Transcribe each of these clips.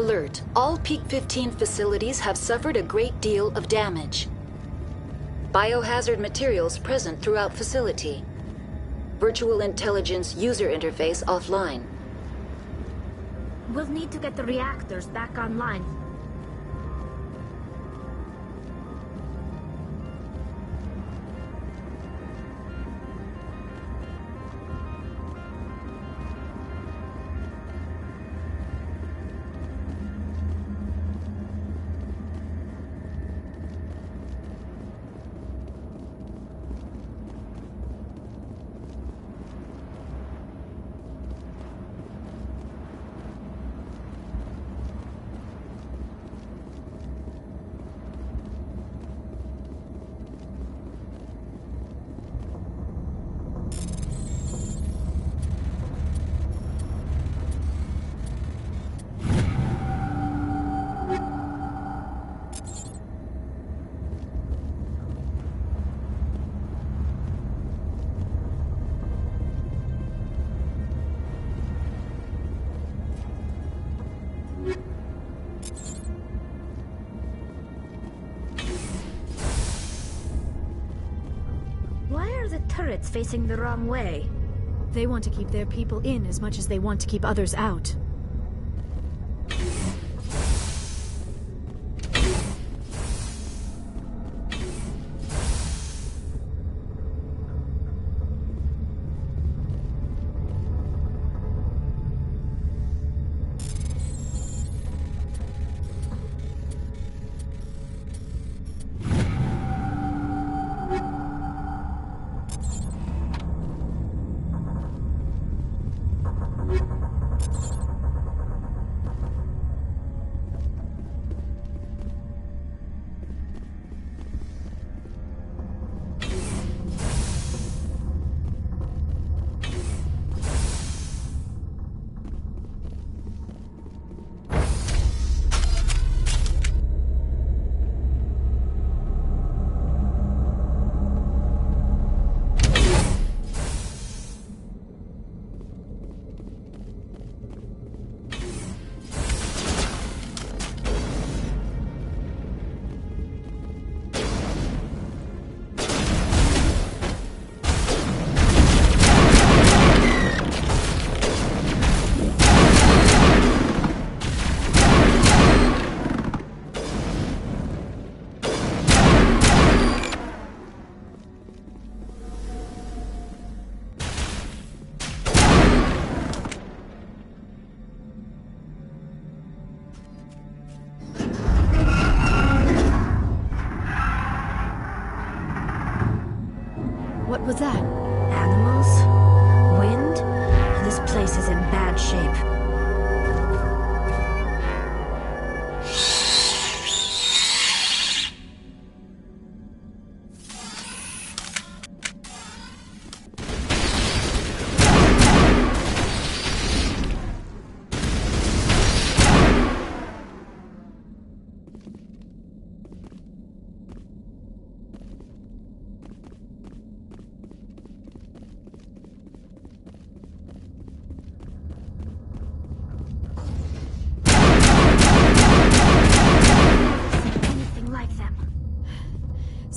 Alert. All Peak 15 facilities have suffered a great deal of damage. Biohazard materials present throughout facility. Virtual intelligence user interface offline. We'll need to get the reactors back online. Turrets facing the wrong way. They want to keep their people in as much as they want to keep others out. What was that? Animals? Wind? This place is in bad shape.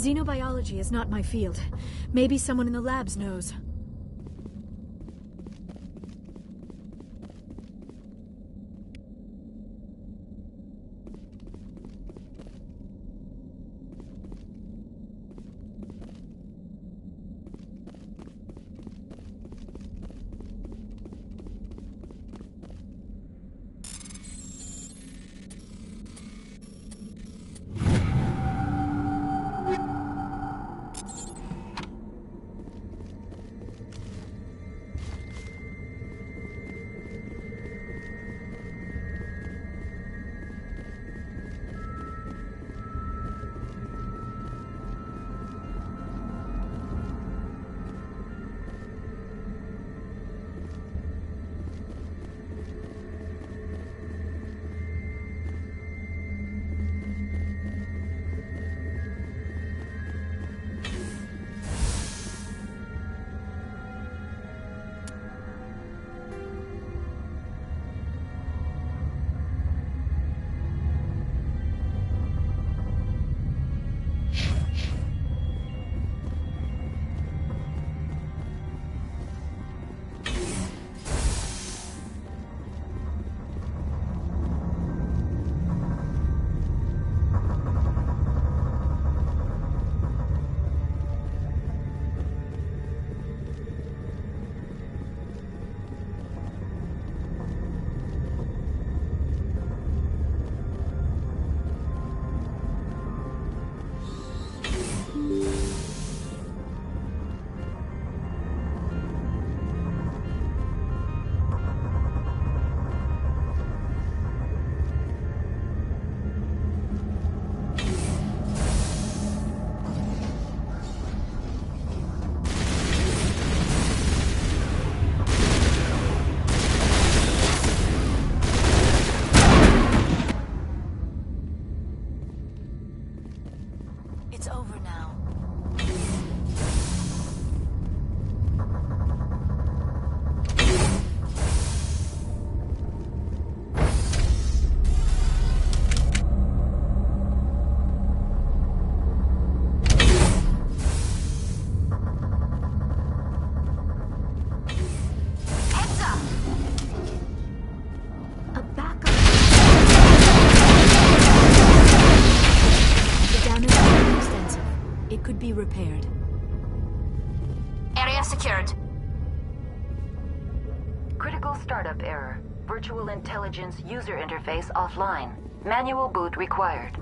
Xenobiology is not my field. Maybe someone in the labs knows. repaired. Area secured. Critical startup error. Virtual intelligence user interface offline. Manual boot required.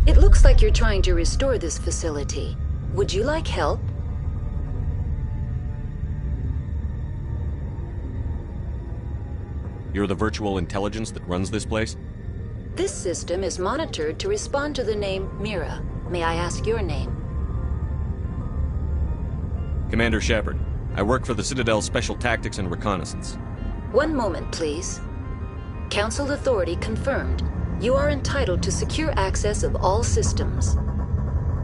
It looks like you're trying to restore this facility. Would you like help? You're the virtual intelligence that runs this place? This system is monitored to respond to the name Mira. May I ask your name? Commander Shepard. I work for the Citadel Special Tactics and Reconnaissance. One moment, please. Council authority confirmed. You are entitled to secure access of all systems.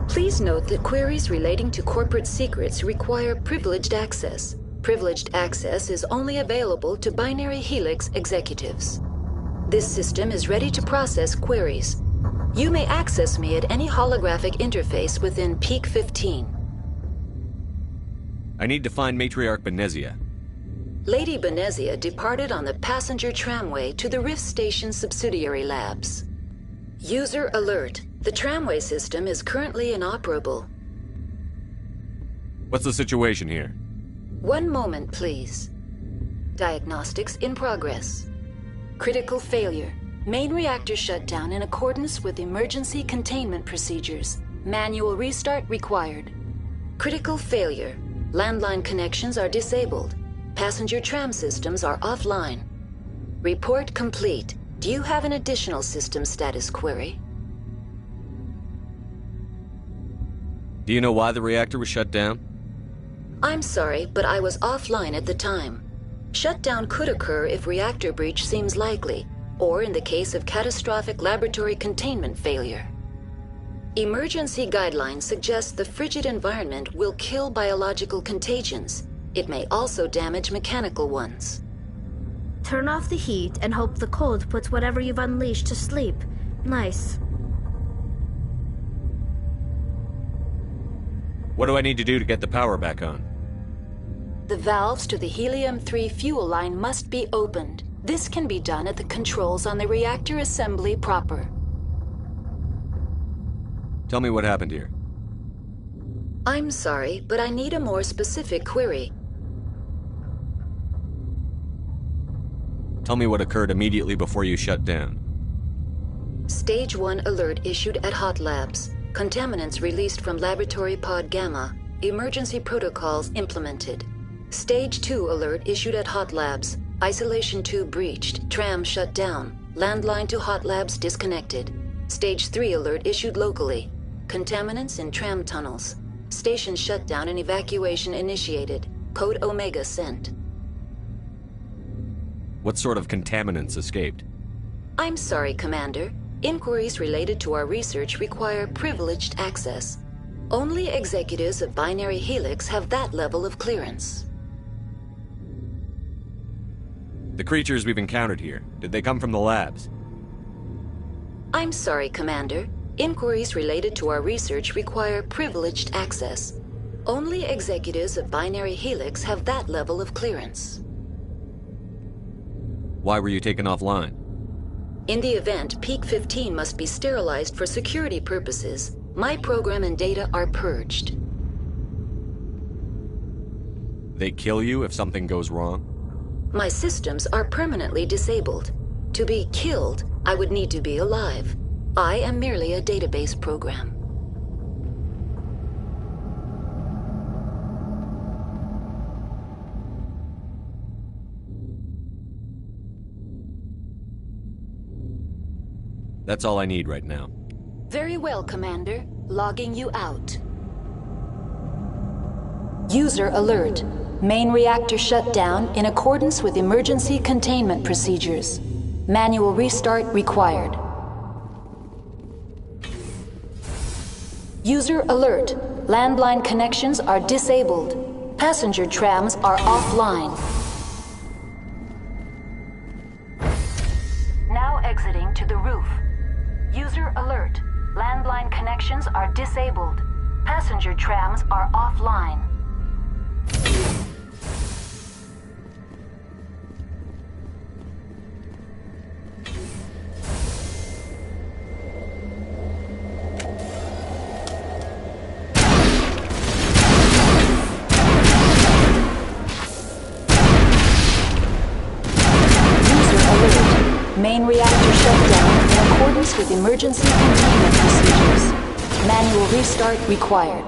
Please note that queries relating to corporate secrets require privileged access. Privileged access is only available to Binary Helix executives. This system is ready to process queries. You may access me at any holographic interface within Peak 15. I need to find Matriarch Benezia. Lady Benezia departed on the passenger tramway to the Rift Station subsidiary labs. User alert. The tramway system is currently inoperable. What's the situation here? One moment, please. Diagnostics in progress. Critical failure. Main reactor shut down in accordance with emergency containment procedures. Manual restart required. Critical failure. Landline connections are disabled. Passenger tram systems are offline. Report complete. Do you have an additional system status query? Do you know why the reactor was shut down? I'm sorry, but I was offline at the time. Shutdown could occur if reactor breach seems likely, or in the case of catastrophic laboratory containment failure. Emergency guidelines suggest the frigid environment will kill biological contagions. It may also damage mechanical ones. Turn off the heat and hope the cold puts whatever you've unleashed to sleep. Nice. What do I need to do to get the power back on? The valves to the helium-3 fuel line must be opened. This can be done at the controls on the reactor assembly proper. Tell me what happened here. I'm sorry, but I need a more specific query. Tell me what occurred immediately before you shut down. Stage 1 alert issued at Hot Labs. Contaminants released from Laboratory Pod Gamma. Emergency protocols implemented. Stage 2 alert issued at Hot Labs. Isolation tube breached. Tram shut down. Landline to Hot Labs disconnected. Stage 3 alert issued locally. Contaminants in tram tunnels. Station shutdown and evacuation initiated. Code Omega sent. What sort of contaminants escaped? I'm sorry, Commander. Inquiries related to our research require privileged access. Only executives of Binary Helix have that level of clearance. The creatures we've encountered here, did they come from the labs? I'm sorry, Commander. Inquiries related to our research require privileged access. Only executives of Binary Helix have that level of clearance. Why were you taken offline? In the event, Peak 15 must be sterilized for security purposes. My program and data are purged. They kill you if something goes wrong? My systems are permanently disabled. To be killed, I would need to be alive. I am merely a database program. That's all I need right now. Very well, Commander. Logging you out. User alert. Main reactor shut down in accordance with emergency containment procedures. Manual restart required. User alert. Landline connections are disabled. Passenger trams are offline. Now exiting to the roof. User alert. Landline connections are disabled. Passenger trams are offline. Main reactor shut down in accordance with emergency containment procedures. Manual restart required.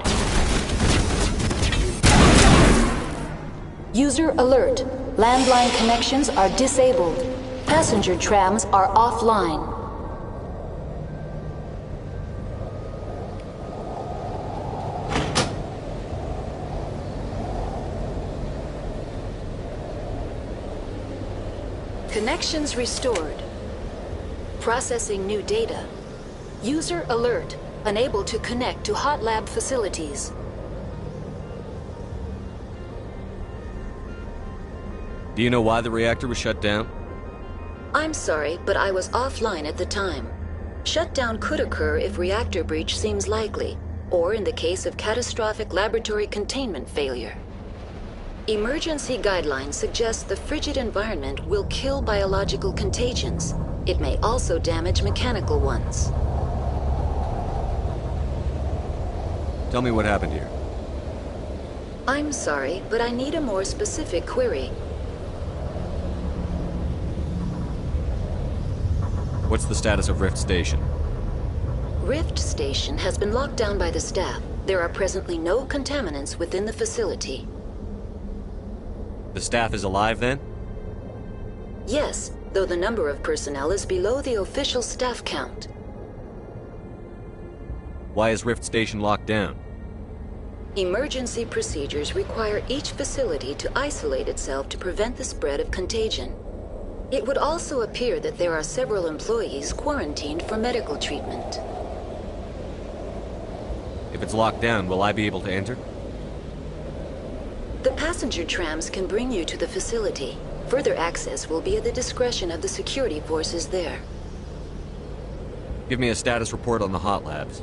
User alert. Landline connections are disabled. Passenger trams are offline. Connections restored. Processing new data. User alert. Unable to connect to hot lab facilities. Do you know why the reactor was shut down? I'm sorry, but I was offline at the time. Shutdown could occur if reactor breach seems likely, or in the case of catastrophic laboratory containment failure. Emergency guidelines suggest the frigid environment will kill biological contagions. It may also damage mechanical ones. Tell me what happened here. I'm sorry, but I need a more specific query. What's the status of Rift Station? Rift Station has been locked down by the staff. There are presently no contaminants within the facility. The staff is alive then? Yes, though the number of personnel is below the official staff count. Why is Rift Station locked down? Emergency procedures require each facility to isolate itself to prevent the spread of contagion. It would also appear that there are several employees quarantined for medical treatment. If it's locked down, will I be able to enter? The passenger trams can bring you to the facility. Further access will be at the discretion of the security forces there. Give me a status report on the hot labs.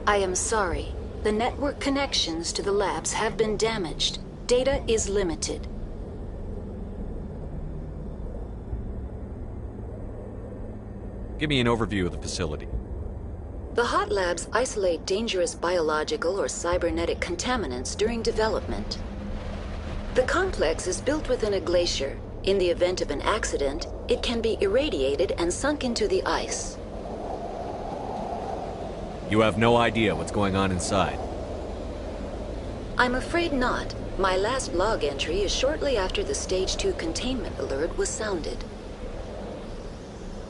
I am sorry. The network connections to the labs have been damaged. Data is limited. Give me an overview of the facility. The hot labs isolate dangerous biological or cybernetic contaminants during development. The complex is built within a glacier. In the event of an accident, it can be irradiated and sunk into the ice. You have no idea what's going on inside. I'm afraid not. My last log entry is shortly after the Stage 2 containment alert was sounded.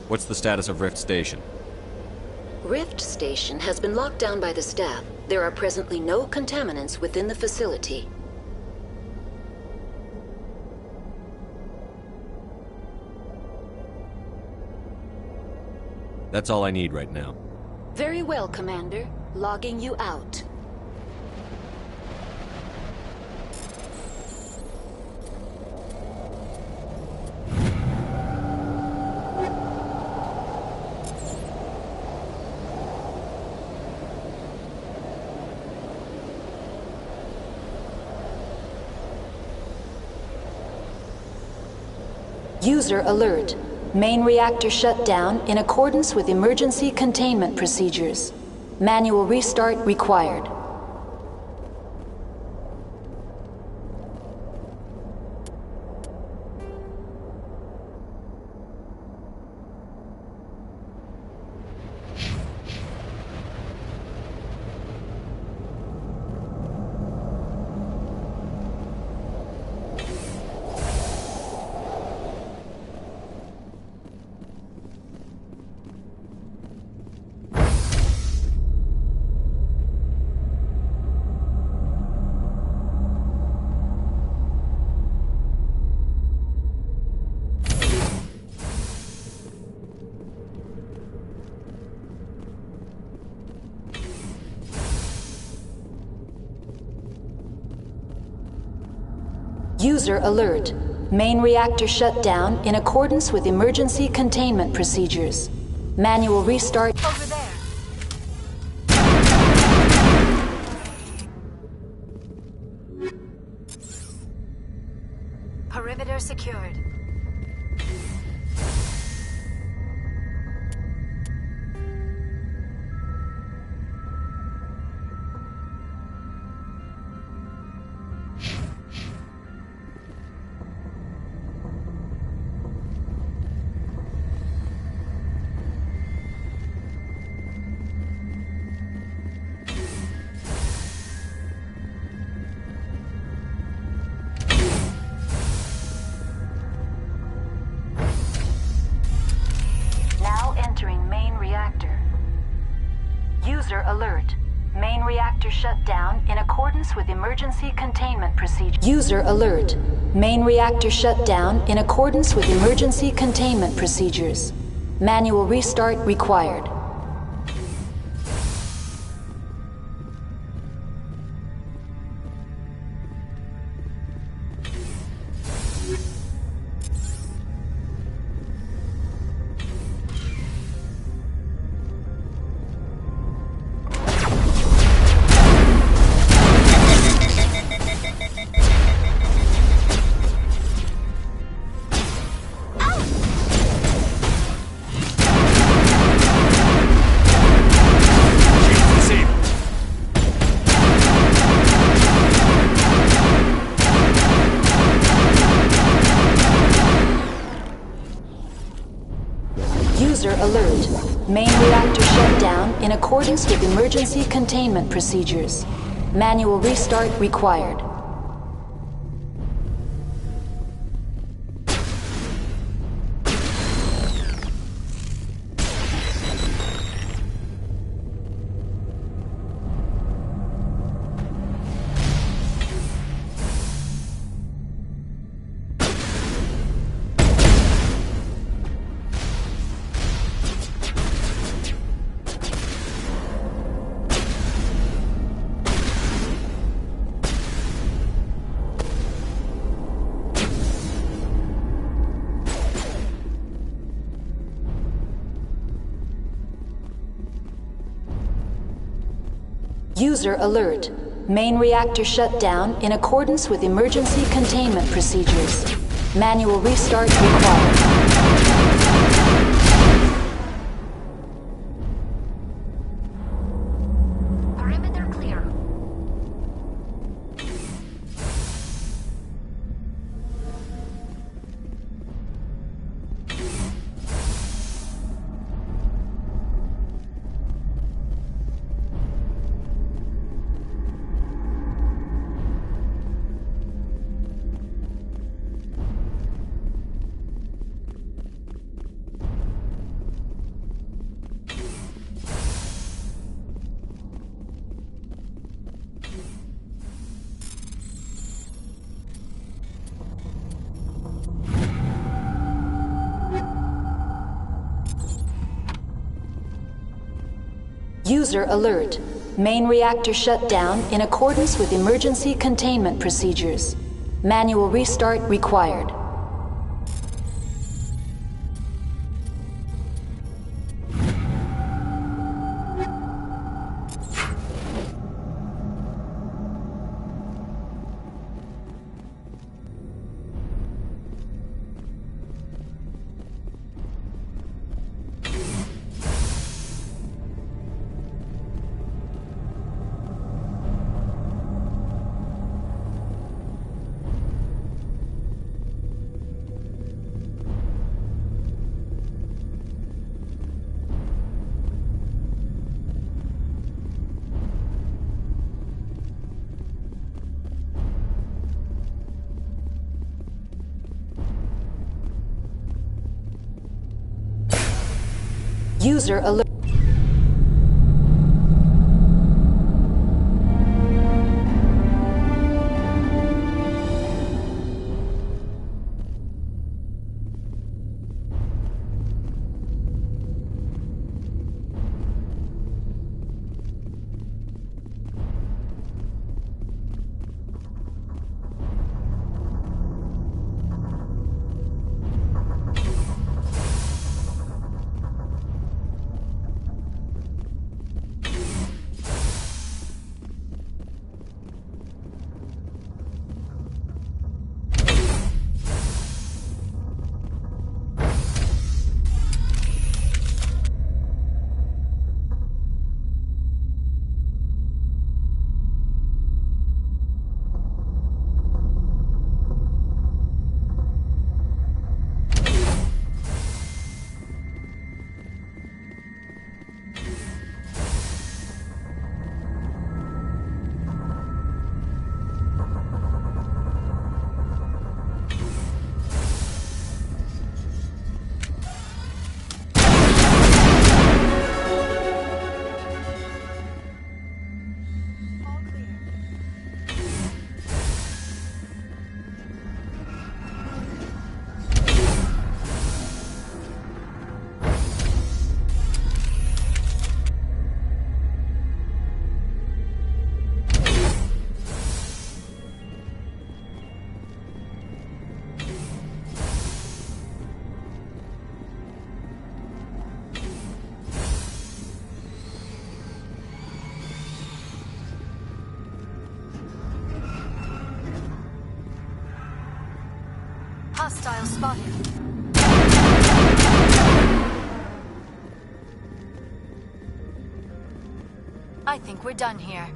What's the status of Rift Station? Rift Station has been locked down by the staff. There are presently no contaminants within the facility. That's all I need right now. Very well, Commander. Logging you out. User alert. Main reactor shut down in accordance with emergency containment procedures. Manual restart required. User alert. Main reactor shut down in accordance with emergency containment procedures. Manual restart. Over there. Perimeter secured. Entering main reactor. User alert. Main reactor shut down in accordance with emergency containment procedures. User alert. Main reactor shut down in accordance with emergency containment procedures. Manual restart required. User alert. Main reactor shut down in accordance with emergency containment procedures. Manual restart required. User alert. Main reactor shut down in accordance with emergency containment procedures. Manual restart required. Perimeter clear. User alert. Main reactor shut down in accordance with emergency containment procedures. Manual restart required. User alert. Hostile spotted. I think we're done here.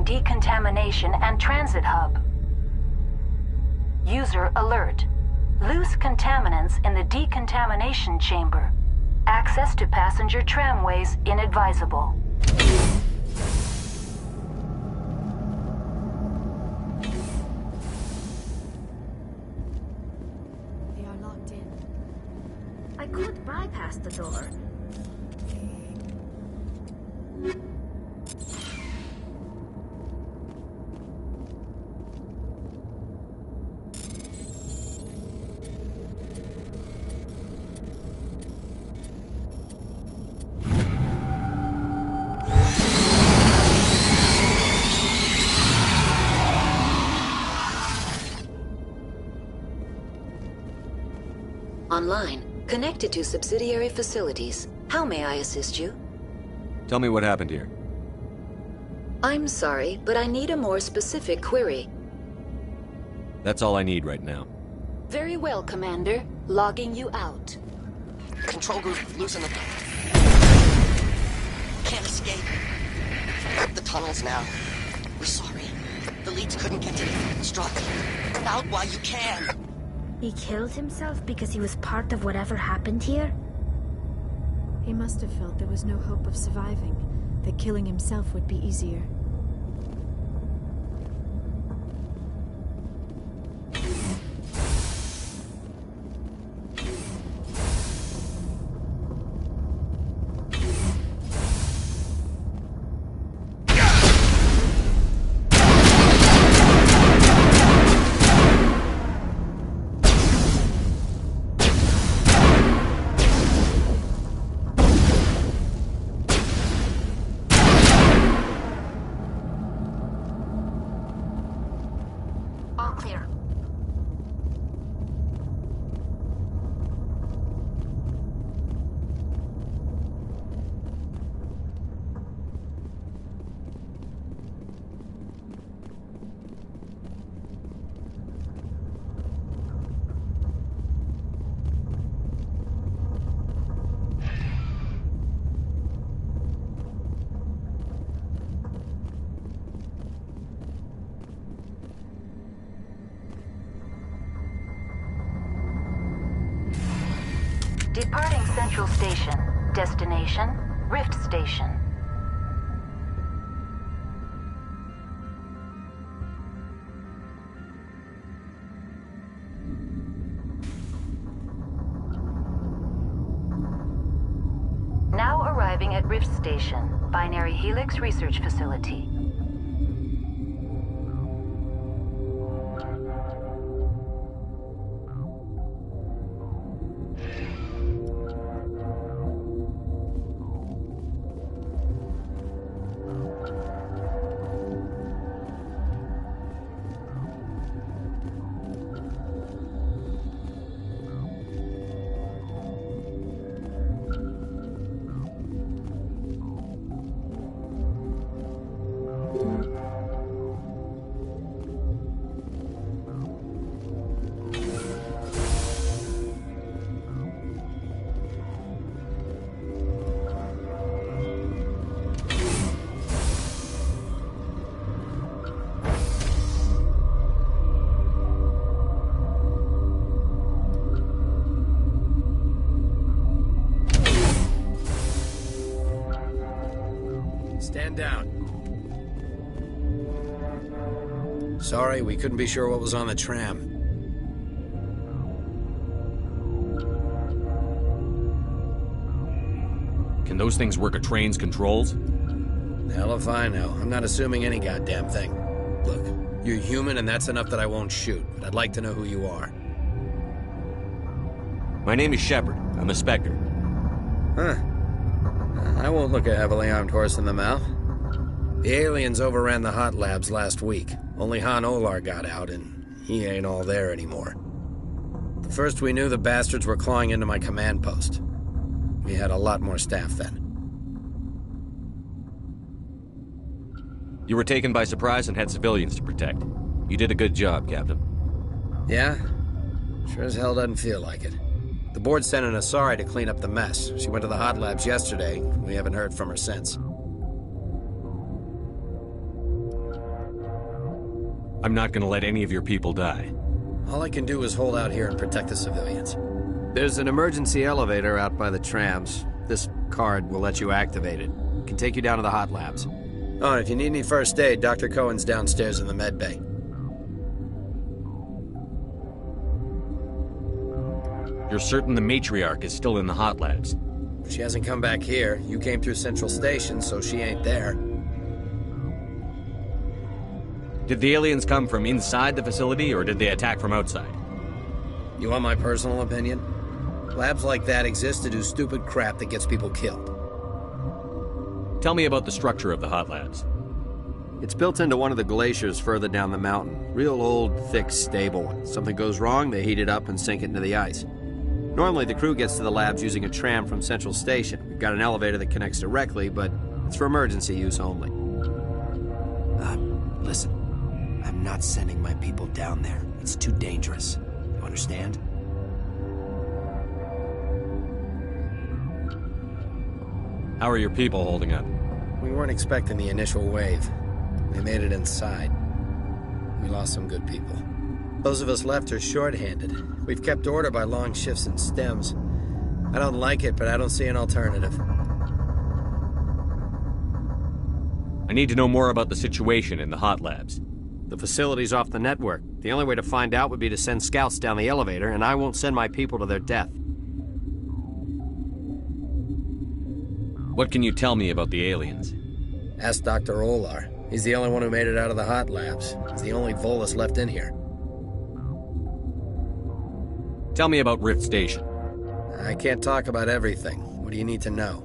decontamination and transit hub. User alert. Loose contaminants in the decontamination chamber. Access to passenger tramways inadvisable. They are locked in. I could bypass the door. Online, connected to subsidiary facilities. How may I assist you? Tell me what happened here. I'm sorry, but I need a more specific query. That's all I need right now. Very well, Commander. Logging you out. Control group, loosen the... Can't escape. The tunnels now. We're sorry. The leads couldn't get to the struck. Get out while you can. He killed himself because he was part of whatever happened here? He must have felt there was no hope of surviving, that killing himself would be easier. All clear. Departing Central Station. Destination, Rift Station. Now arriving at Rift Station, Binary Helix Research Facility. Stand down. Sorry, we couldn't be sure what was on the tram. Can those things work a train's controls? Hell if I know. I'm not assuming any goddamn thing. Look, you're human and that's enough that I won't shoot, but I'd like to know who you are. My name is Shepard. I'm a Spectre. Huh. I won't look a heavily armed horse in the mouth. The aliens overran the hot labs last week. Only Han Olar got out, and he ain't all there anymore. The first we knew, the bastards were clawing into my command post. We had a lot more staff then. You were taken by surprise and had civilians to protect. You did a good job, Captain. Yeah? Sure as hell doesn't feel like it. The board sent an Asari to clean up the mess. She went to the hot labs yesterday. We haven't heard from her since. I'm not gonna let any of your people die. All I can do is hold out here and protect the civilians. There's an emergency elevator out by the trams. This card will let you activate it. It can take you down to the hot labs. Oh, and if you need any first aid, Dr. Cohen's downstairs in the med bay. You're certain the matriarch is still in the hot labs? She hasn't come back here. You came through Central Station, so she ain't there. Did the aliens come from inside the facility, or did they attack from outside? You want my personal opinion? Labs like that exist to do stupid crap that gets people killed. Tell me about the structure of the hot labs. It's built into one of the glaciers further down the mountain. Real old, thick, stable. When something goes wrong, they heat it up and sink it into the ice. Normally, the crew gets to the labs using a tram from Central Station. We've got an elevator that connects directly, but it's for emergency use only. Listen, I'm not sending my people down there. It's too dangerous. You understand? How are your people holding up? We weren't expecting the initial wave. They made it inside. We lost some good people. Those of us left are short-handed. We've kept order by long shifts and stems. I don't like it, but I don't see an alternative. I need to know more about the situation in the hot labs. The facility's off the network. The only way to find out would be to send scouts down the elevator, and I won't send my people to their death. What can you tell me about the aliens? Ask Dr. Olar. He's the only one who made it out of the hot labs. He's the only Volus left in here. Tell me about Rift Station. I can't talk about everything. What do you need to know?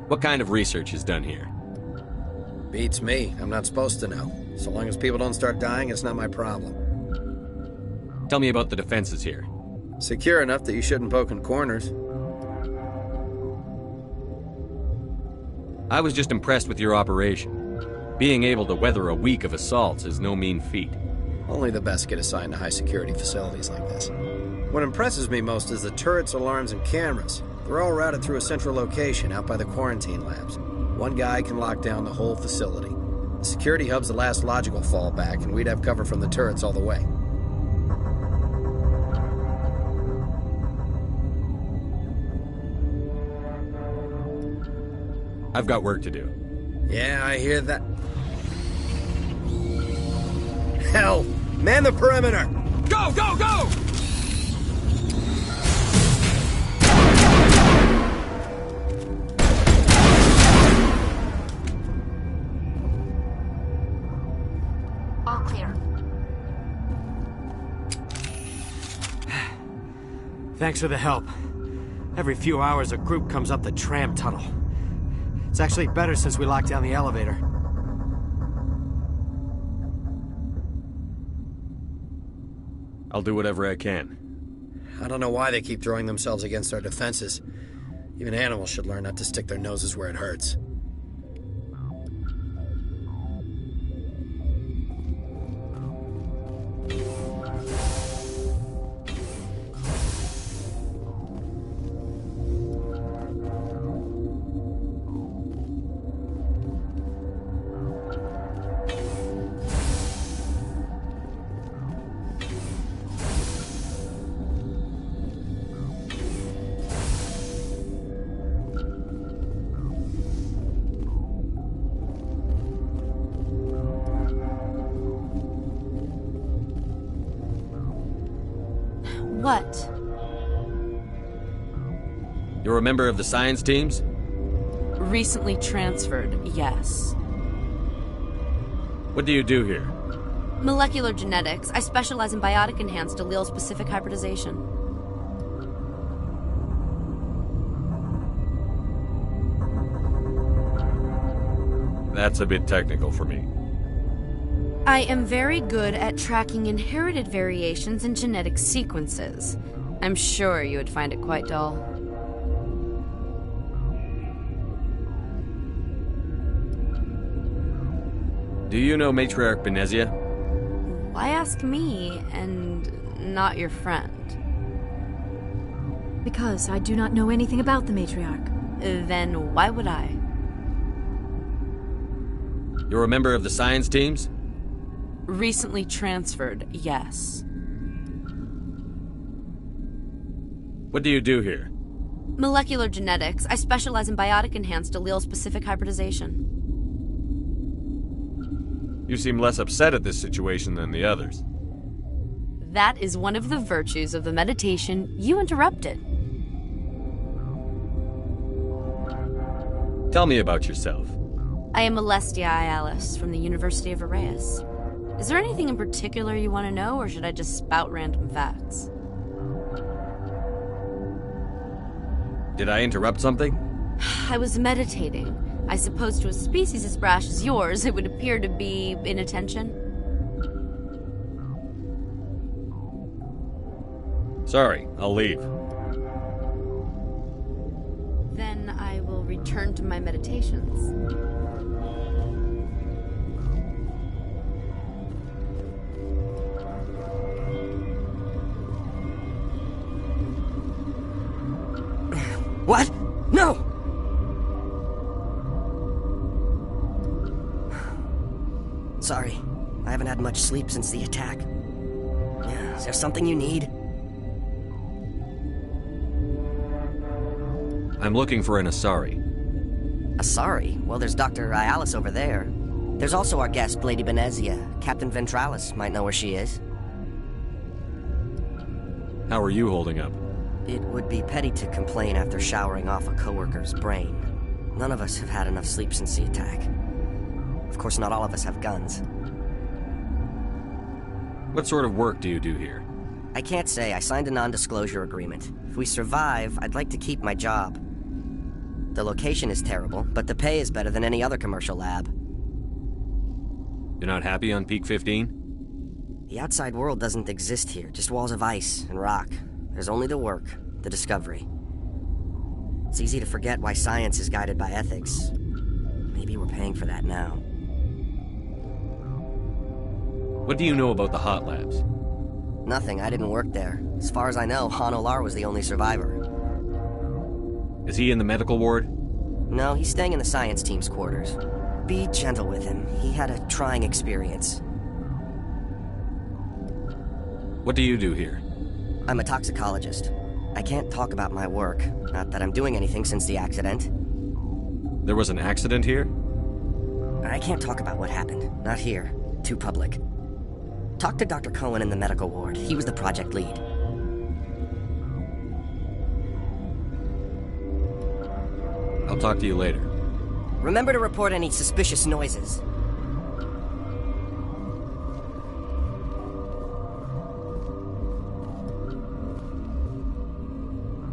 What kind of research is done here? Beats me. I'm not supposed to know. So long as people don't start dying, it's not my problem. Tell me about the defenses here. Secure enough that you shouldn't poke in corners. I was just impressed with your operation. Being able to weather a week of assaults is no mean feat. Only the best get assigned to high-security facilities like this. What impresses me most is the turrets, alarms, and cameras. They're all routed through a central location out by the quarantine labs. One guy can lock down the whole facility. The security hub's the last logical fallback, and we'd have cover from the turrets all the way. I've got work to do. Yeah, I hear that. Hell! Man the perimeter! Go, go, go! All clear. Thanks for the help. Every few hours, a group comes up the tram tunnel. It's actually better since we locked down the elevator. I'll do whatever I can. I don't know why they keep throwing themselves against our defenses. Even animals should learn not to stick their noses where it hurts. What? You're a member of the science teams? Recently transferred, yes. What do you do here? Molecular genetics. I specialize in biotic-enhanced allele-specific hybridization. That's a bit technical for me. I am very good at tracking inherited variations in genetic sequences. I'm sure you would find it quite dull. Do you know Matriarch Benezia? Why ask me and not your friend? Because I do not know anything about the matriarch. Then why would I? You're a member of the science teams? Recently transferred, yes. What do you do here? Molecular genetics. I specialize in biotic-enhanced allele-specific hybridization. You seem less upset at this situation than the others. That is one of the virtues of the meditation you interrupted. Tell me about yourself. I am Alestia Ialis from the University of Arraeus. Is there anything in particular you want to know, or should I just spout random facts? Did I interrupt something? I was meditating. I suppose to a species as brash as yours, it would appear to be inattention. Sorry, I'll leave. Then I will return to my meditations. What? No! Sorry, I haven't had much sleep since the attack. Is there something you need? I'm looking for an Asari. Asari? Well, there's Dr. Ialis over there. There's also our guest, Lady Benezia. Captain Ventralis might know where she is. How are you holding up? It would be petty to complain after showering off a coworker's brain. None of us have had enough sleep since the attack. Of course, not all of us have guns. What sort of work do you do here? I can't say. I signed a non-disclosure agreement. If we survive, I'd like to keep my job. The location is terrible, but the pay is better than any other commercial lab. You're not happy on Peak 15? The outside world doesn't exist here, just walls of ice and rock. There's only the work, the discovery. It's easy to forget why science is guided by ethics. Maybe we're paying for that now. What do you know about the hot labs? Nothing, I didn't work there. As far as I know, Han Olar was the only survivor. Is he in the medical ward? No, he's staying in the science team's quarters. Be gentle with him. He had a trying experience. What do you do here? I'm a toxicologist. I can't talk about my work. Not that I'm doing anything since the accident. There was an accident here? I can't talk about what happened. Not here. Too public. Talk to Dr. Cohen in the medical ward. He was the project lead. I'll talk to you later. Remember to report any suspicious noises.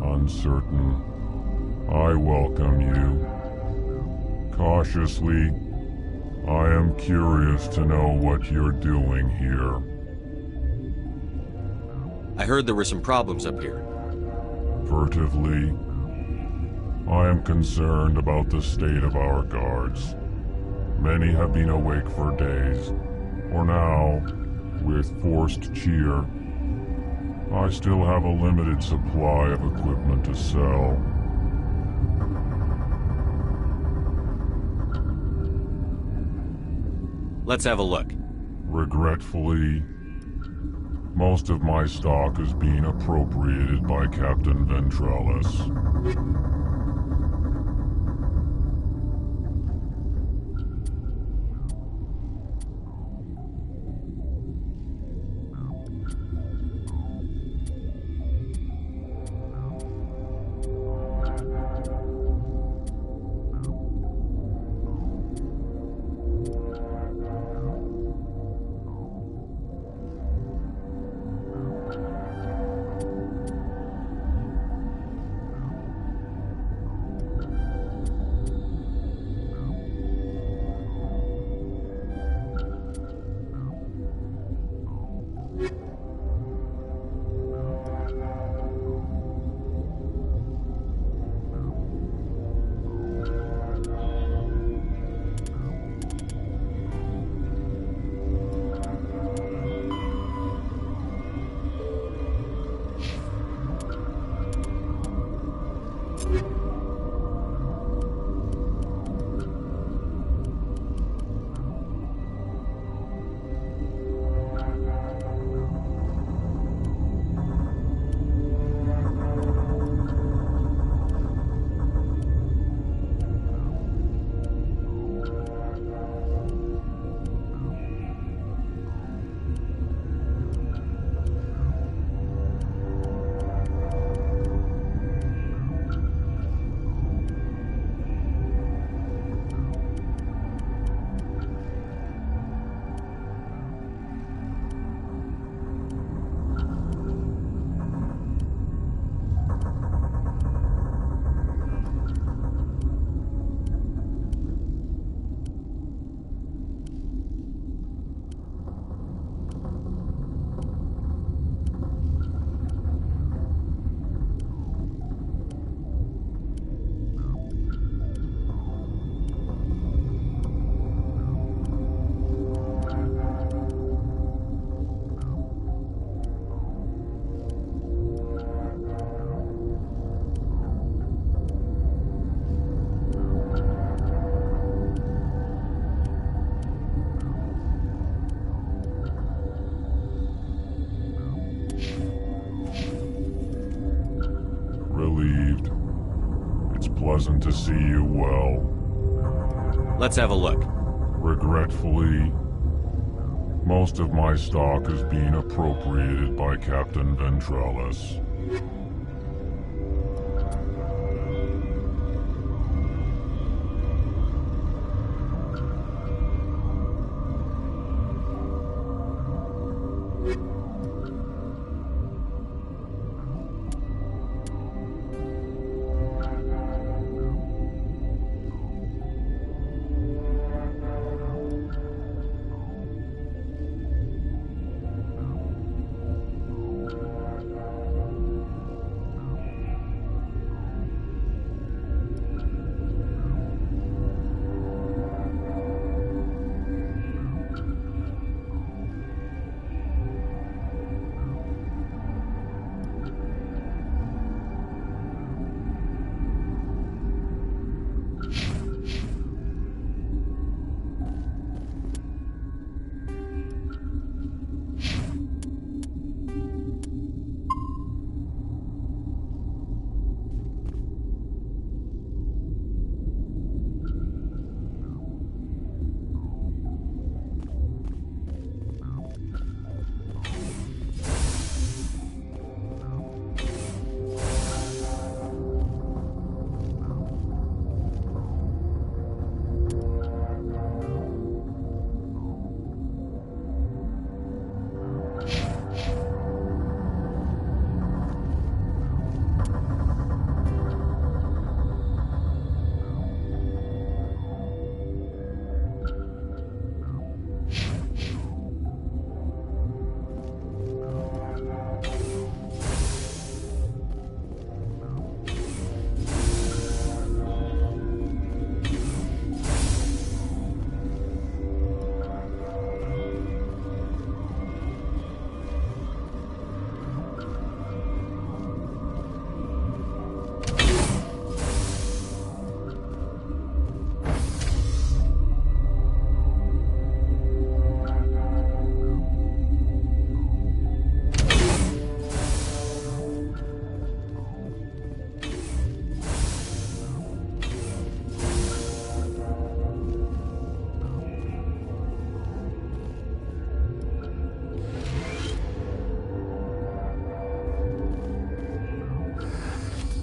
Uncertain. I welcome you. Cautiously, I am curious to know what you're doing here. I heard there were some problems up here. Furtively, I am concerned about the state of our guards. Many have been awake for days, or now, with forced cheer. I still have a limited supply of equipment to sell. Let's have a look. Regretfully, most of my stock is being appropriated by Captain Ventralis. pleasant to see you well. Let's have a look. Regretfully, most of my stock is being appropriated by Captain Ventrellis.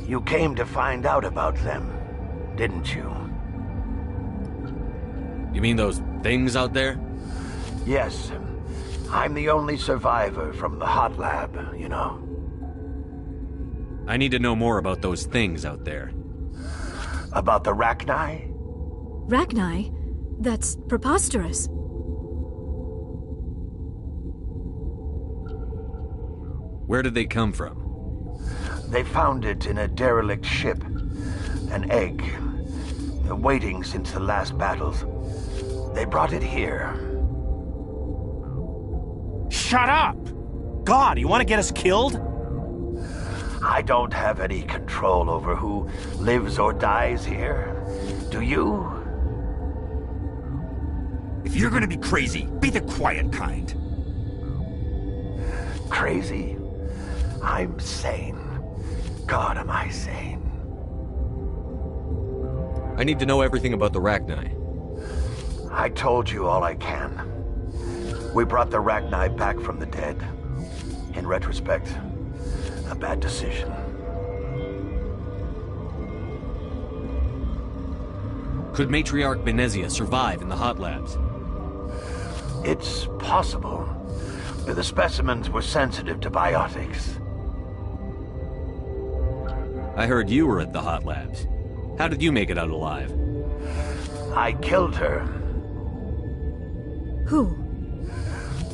You came to find out about them, didn't you? You mean those things out there? Yes. I'm the only survivor from the hot lab, you know. I need to know more about those things out there. About the Rachni? Rachni? That's preposterous. Where did they come from? They found it in a derelict ship. An egg. Waiting since the last battles. They brought it here. Shut up! God, you want to get us killed? I don't have any control over who lives or dies here. Do you? If you're gonna be crazy, be the quiet kind. Crazy? I'm sane. God, am I sane? I need to know everything about the Rachni. I told you all I can. We brought the Rachni back from the dead. In retrospect, a bad decision. Could Matriarch Benezia survive in the hot labs? It's possible. The specimens were sensitive to biotics. I heard you were at the hot labs. How did you make it out alive? I killed her. Who?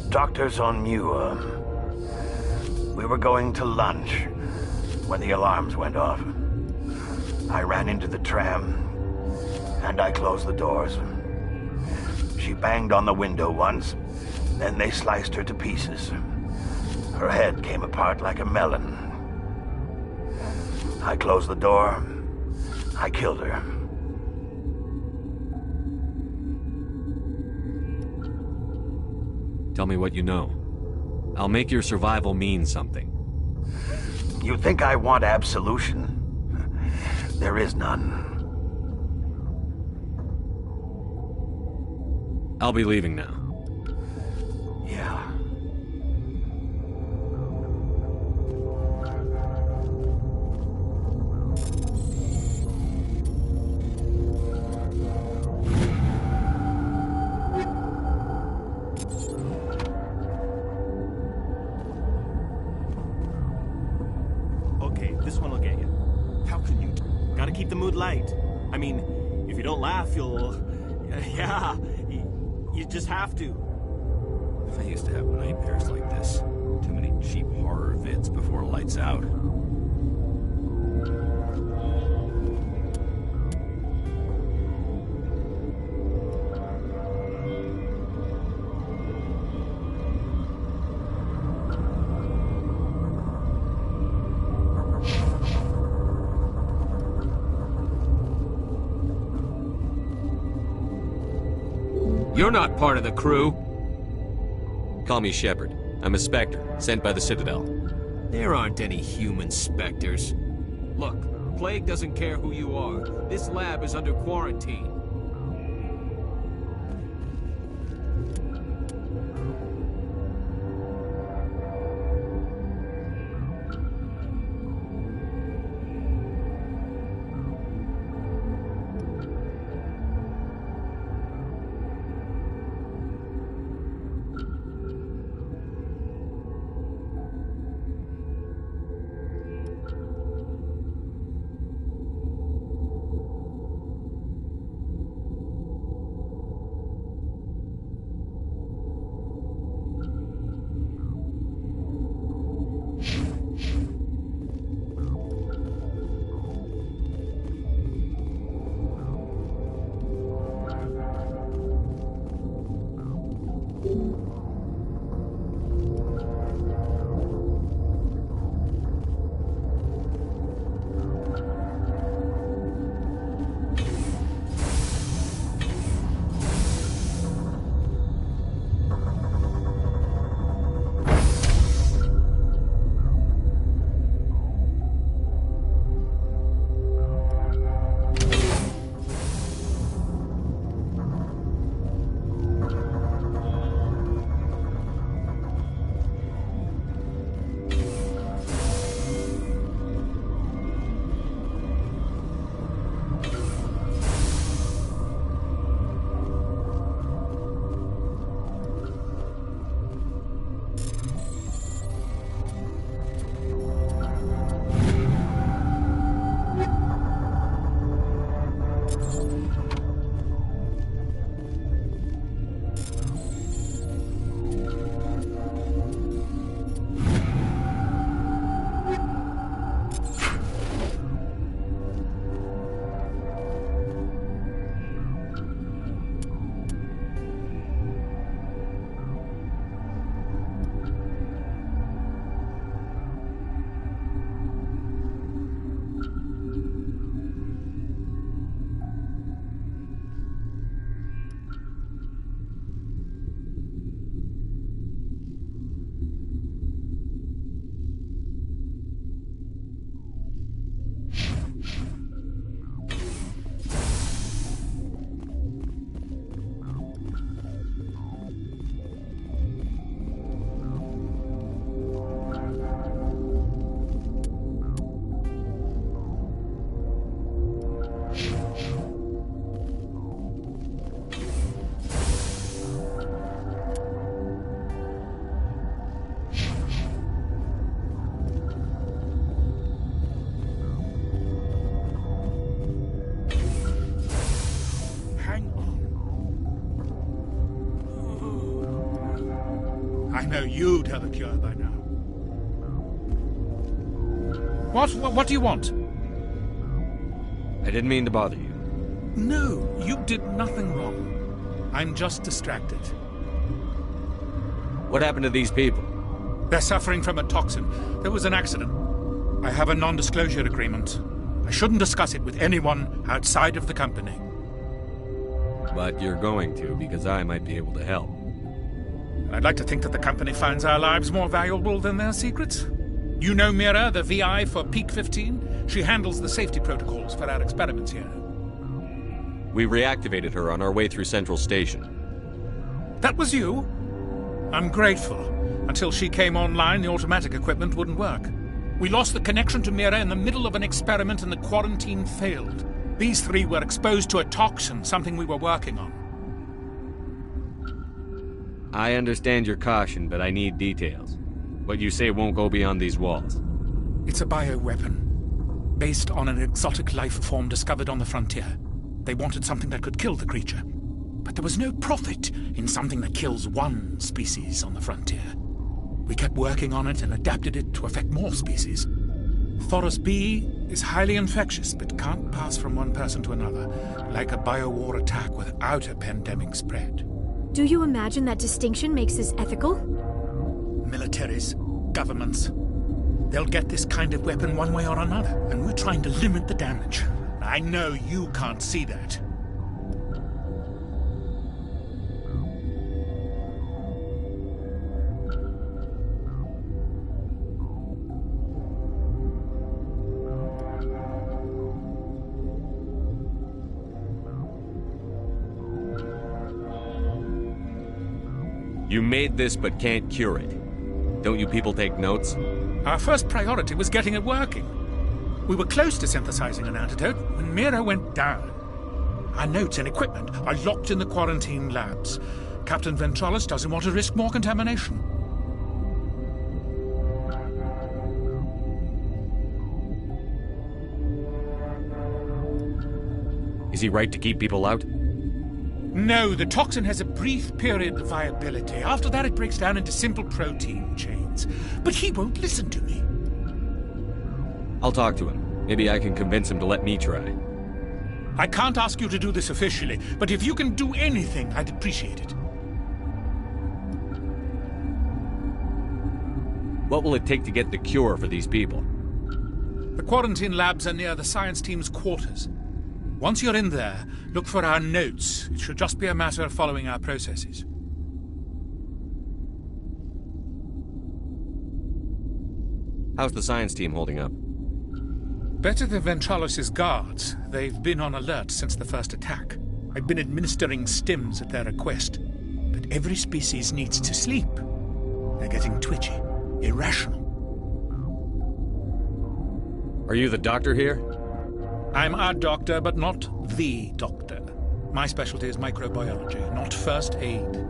Doctors on Muir. We were going to lunch when the alarms went off. I ran into the tram, and I closed the doors. She banged on the window once, then they sliced her to pieces. Her head came apart like a melon. I closed the door. I killed her. Tell me what you know. I'll make your survival mean something. You think I want absolution? There is none. I'll be leaving now. Yeah. Okay, this one will get you. How can you? Gotta keep the mood light. I mean, if you don't laugh, you'll... Yeah, you just have to. I used to have nightmares like this. Too many cheap horror vids before lights out. You're not part of the crew. Call me Shepard. I'm a Spectre, sent by the Citadel. There aren't any human specters. Look, Plague doesn't care who you are. This lab is under quarantine. I know you'd have a cure by now. What do you want? I didn't mean to bother you. No, you did nothing wrong. I'm just distracted. What happened to these people? They're suffering from a toxin. There was an accident. I have a non-disclosure agreement. I shouldn't discuss it with anyone outside of the company. But you're going to, because I might be able to help. I'd like to think that the company finds our lives more valuable than their secrets. You know Mira, the VI for Peak 15? She handles the safety protocols for our experiments here. We reactivated her on our way through Central Station. That was you? I'm grateful. Until she came online, the automatic equipment wouldn't work. We lost the connection to Mira in the middle of an experiment and the quarantine failed. These three were exposed to a toxin, something we were working on. I understand your caution, but I need details. What you say won't go beyond these walls. It's a bioweapon, based on an exotic life form discovered on the frontier. They wanted something that could kill the creature. But there was no profit in something that kills one species on the frontier. We kept working on it and adapted it to affect more species. Thoros B is highly infectious, but can't pass from one person to another, like a biowar attack without a pandemic spread. Do you imagine that distinction makes this ethical? Militaries, governments, they'll get this kind of weapon one way or another, and we're trying to limit the damage. I know you can't see that. You made this but can't cure it. Don't you people take notes? Our first priority was getting it working. We were close to synthesizing an antidote when Mira went down. Our notes and equipment are locked in the quarantine labs. Captain Ventralis doesn't want to risk more contamination. Is he right to keep people out? No, the toxin has a brief period of viability. After that, it breaks down into simple protein chains. But he won't listen to me. I'll talk to him. Maybe I can convince him to let me try. I can't ask you to do this officially, but if you can do anything, I'd appreciate it. What will it take to get the cure for these people? The quarantine labs are near the science team's quarters. Once you're in there, look for our notes. It should just be a matter of following our processes. How's the science team holding up? Better than Ventralis' guards. They've been on alert since the first attack. I've been administering stims at their request. But every species needs to sleep. They're getting twitchy, irrational. Are you the doctor here? I'm a doctor, but not the doctor. My specialty is microbiology, not first aid.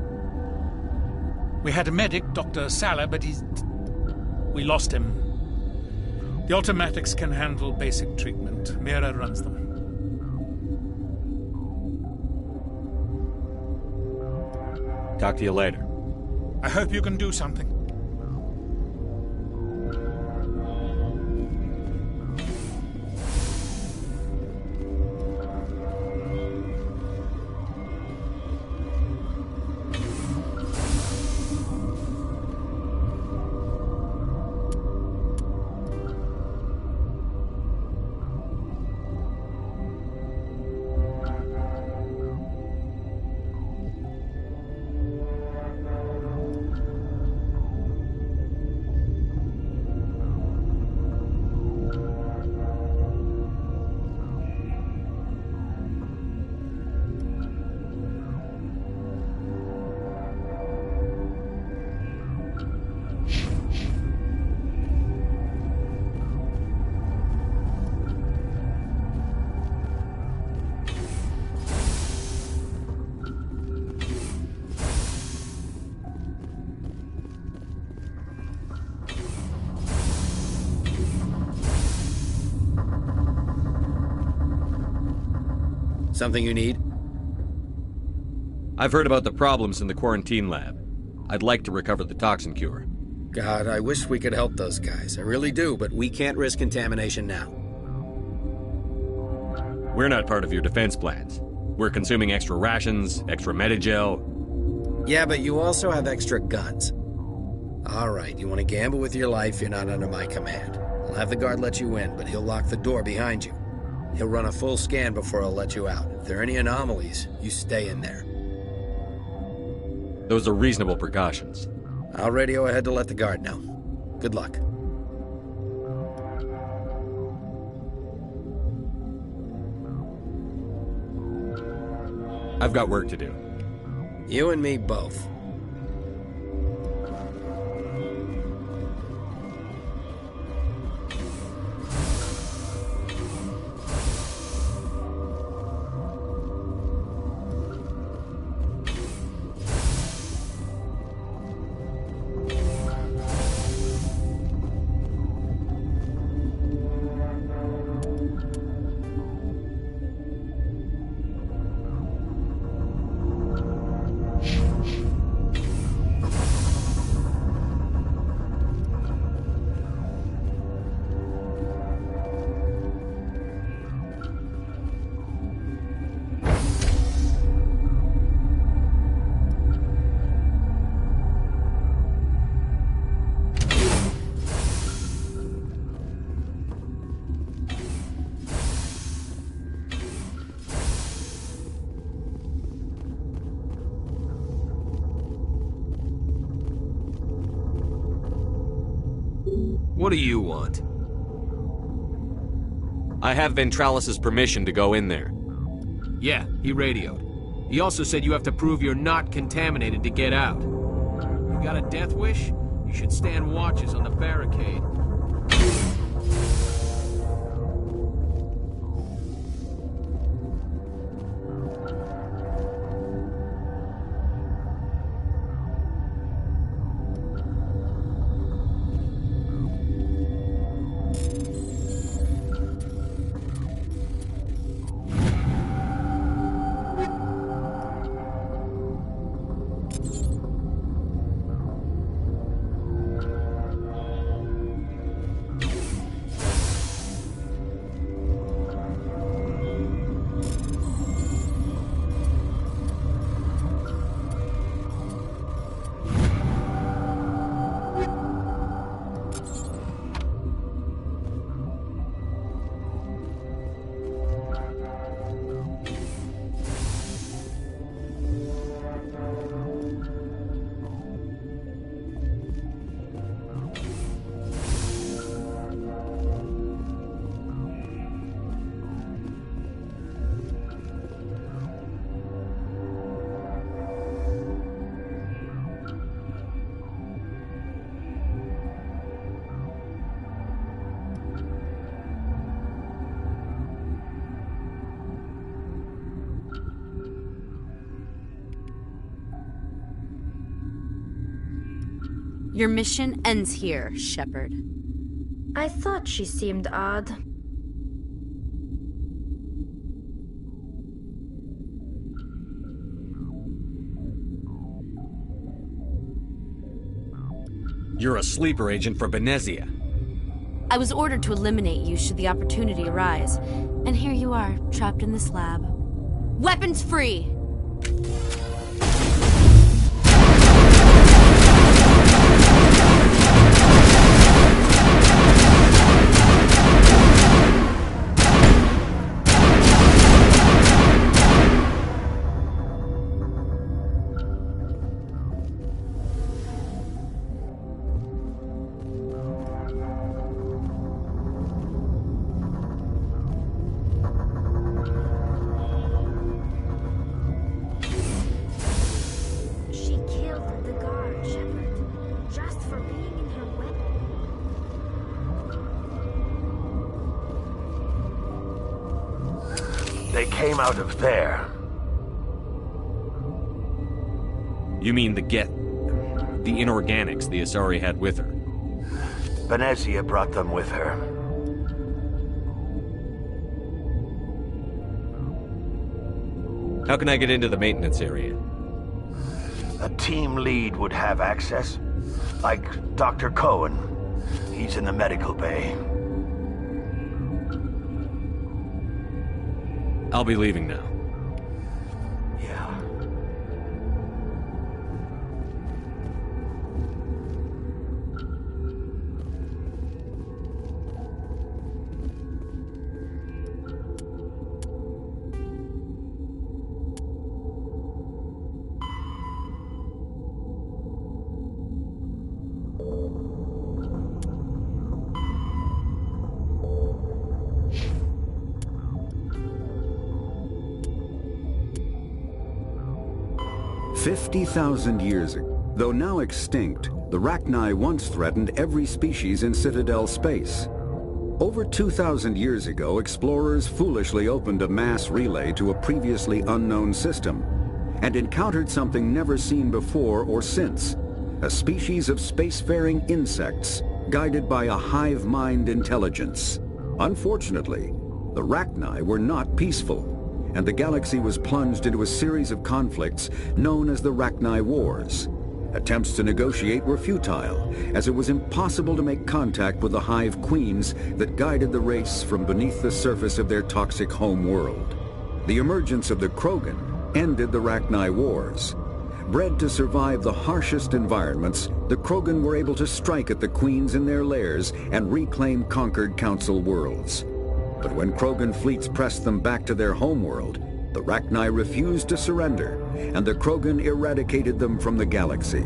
We had a medic, Dr. Salah, but we lost him. The automatics can handle basic treatment. Mira runs them. Talk to you later. I hope you can do something. Something you need? I've heard about the problems in the quarantine lab. I'd like to recover the toxin cure. God, I wish we could help those guys. I really do, but we can't risk contamination now. We're not part of your defense plans. We're consuming extra rations, extra Medigel. Yeah, but you also have extra guns. All right, you want to gamble with your life, you're not under my command. I'll have the guard let you in, but he'll lock the door behind you. He'll run a full scan before he'll let you out. If there are any anomalies, you stay in there. Those are reasonable precautions. I'll radio ahead to let the guard know. Good luck. I've got work to do. You and me both. What do you want? I have Ventralis's permission to go in there. Yeah, he radioed. He also said you have to prove you're not contaminated to get out. You got a death wish? You should stand watches on the barricade. Your mission ends here, Shepard. I thought she seemed odd. You're a sleeper agent for Venezia. I was ordered to eliminate you should the opportunity arise. And here you are, trapped in this lab. Weapons free! They came out of there. You mean the inorganics the Asari had with her? Venezia brought them with her. How can I get into the maintenance area? A team lead would have access. Like Dr. Cohen. He's in the medical bay. I'll be leaving now. Yeah. 50,000 years ago, though now extinct, the Rachni once threatened every species in Citadel space. Over 2,000 years ago, explorers foolishly opened a mass relay to a previously unknown system and encountered something never seen before or since, a species of spacefaring insects guided by a hive mind intelligence. Unfortunately, the Rachni were not peaceful, and the galaxy was plunged into a series of conflicts known as the Rachni Wars. Attempts to negotiate were futile, as it was impossible to make contact with the hive queens that guided the race from beneath the surface of their toxic home world. The emergence of the Krogan ended the Rachni Wars. Bred to survive the harshest environments, the Krogan were able to strike at the queens in their lairs and reclaim conquered Council worlds. But when Krogan fleets pressed them back to their homeworld, the Rachni refused to surrender, and the Krogan eradicated them from the galaxy.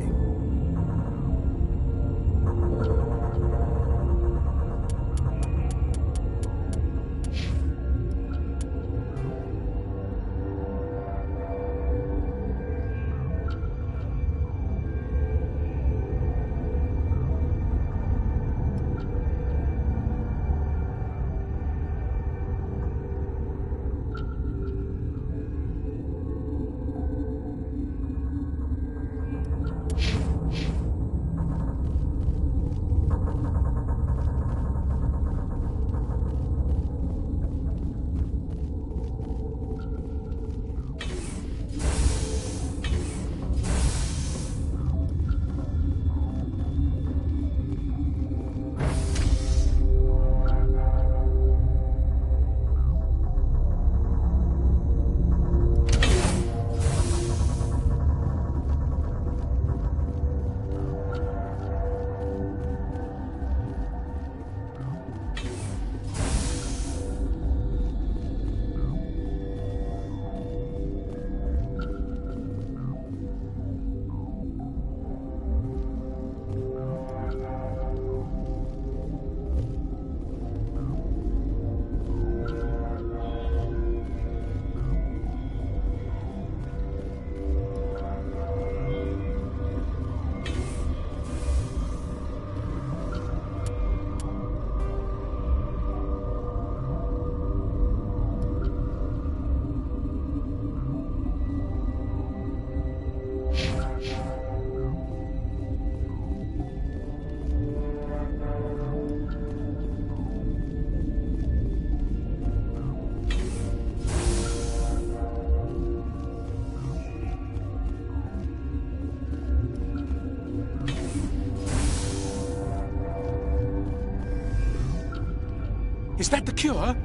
Is that the cure?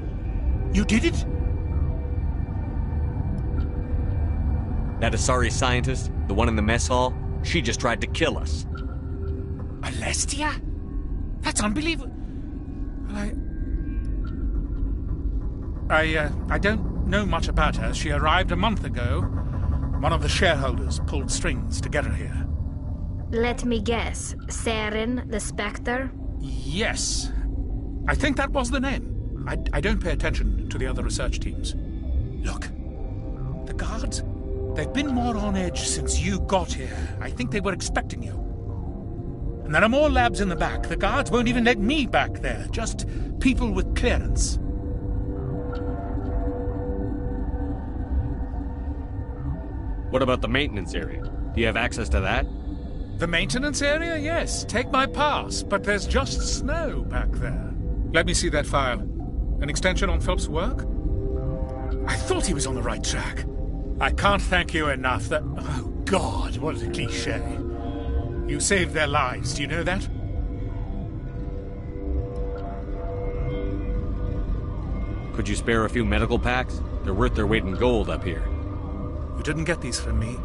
You did it? That Asari scientist, the one in the mess hall, she just tried to kill us. Alestia? That's unbelievable. Well, I don't know much about her. She arrived a month ago. One of the shareholders pulled strings to get her here. Let me guess. Saren, the Spectre? Yes. I think that was the name. I don't pay attention to the other research teams. Look, the guards, they've been more on edge since you got here. I think they were expecting you. And there are more labs in the back. The guards won't even let me back there. Just people with clearance. What about the maintenance area? Do you have access to that? The maintenance area? Yes. Take my pass. But there's just snow back there. Let me see that file. An extension on Phelps' work? I thought he was on the right track. I can't thank you enough that... Oh, God, what a cliché. You saved their lives, do you know that? Could you spare a few medical packs? They're worth their weight in gold up here. You didn't get these from me.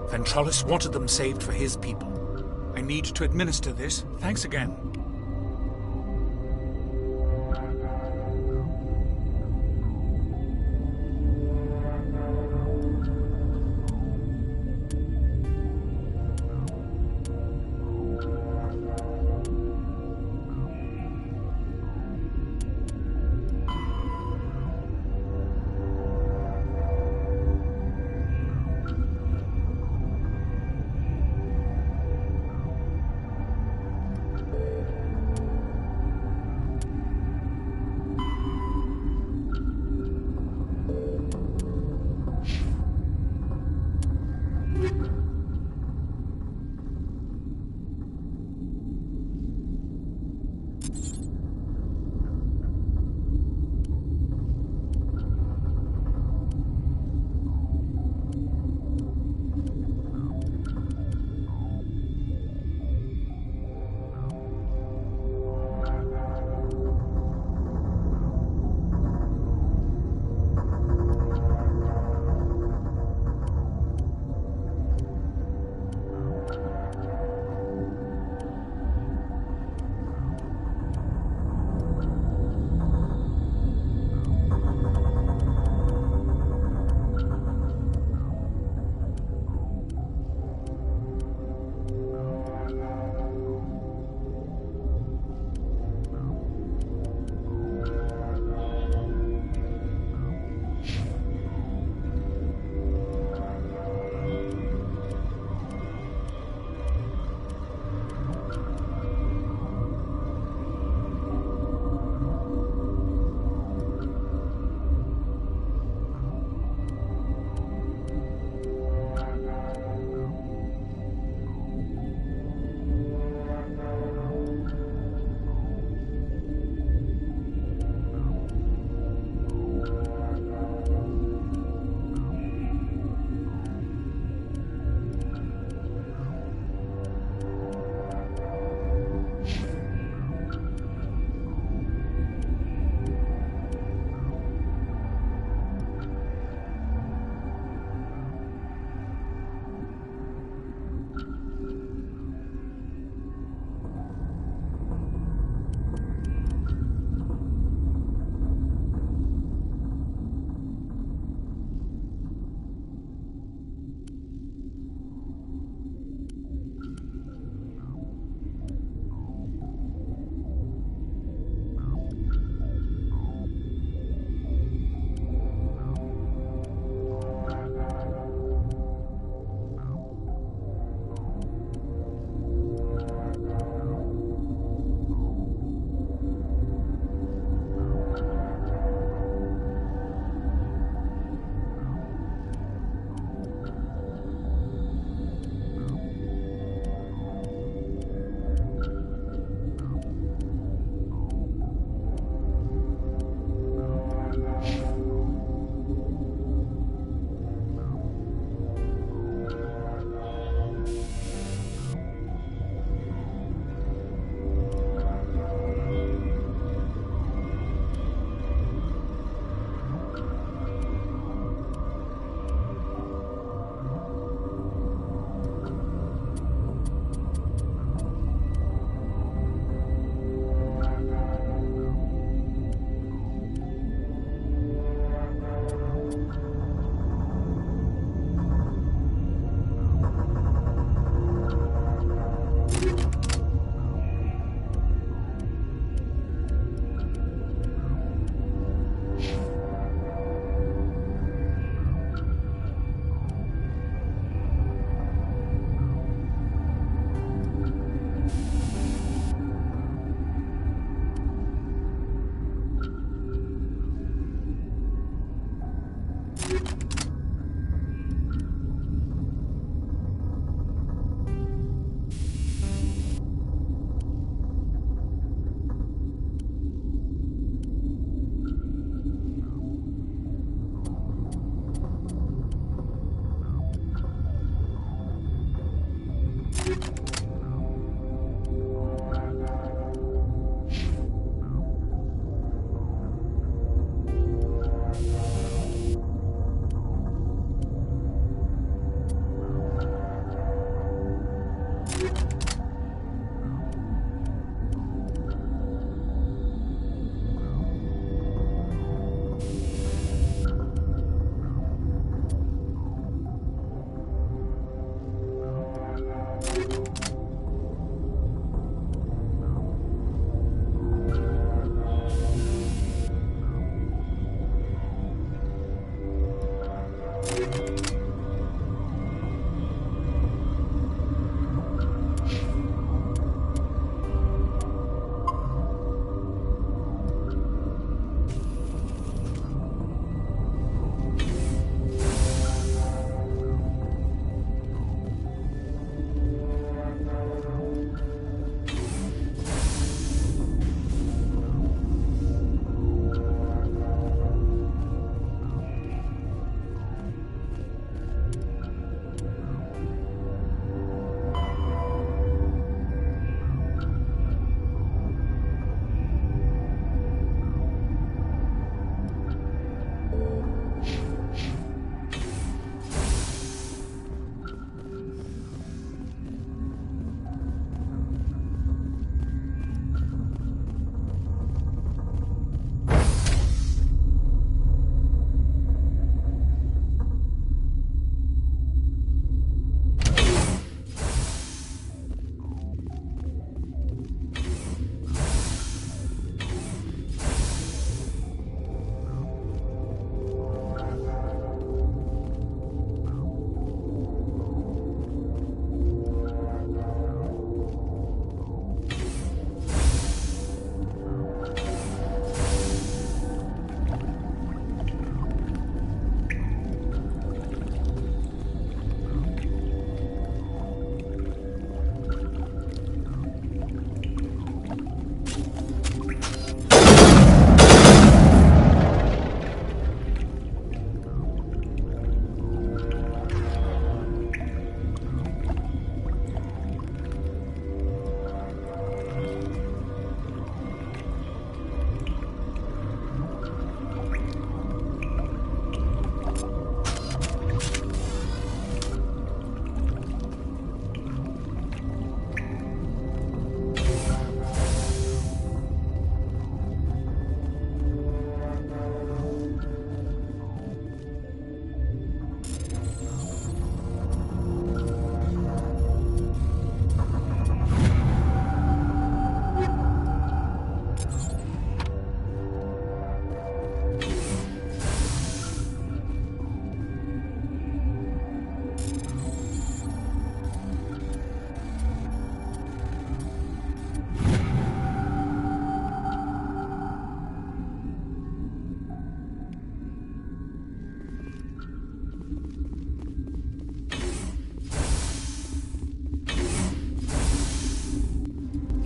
Ventrollis wanted them saved for his people. I need to administer this. Thanks again.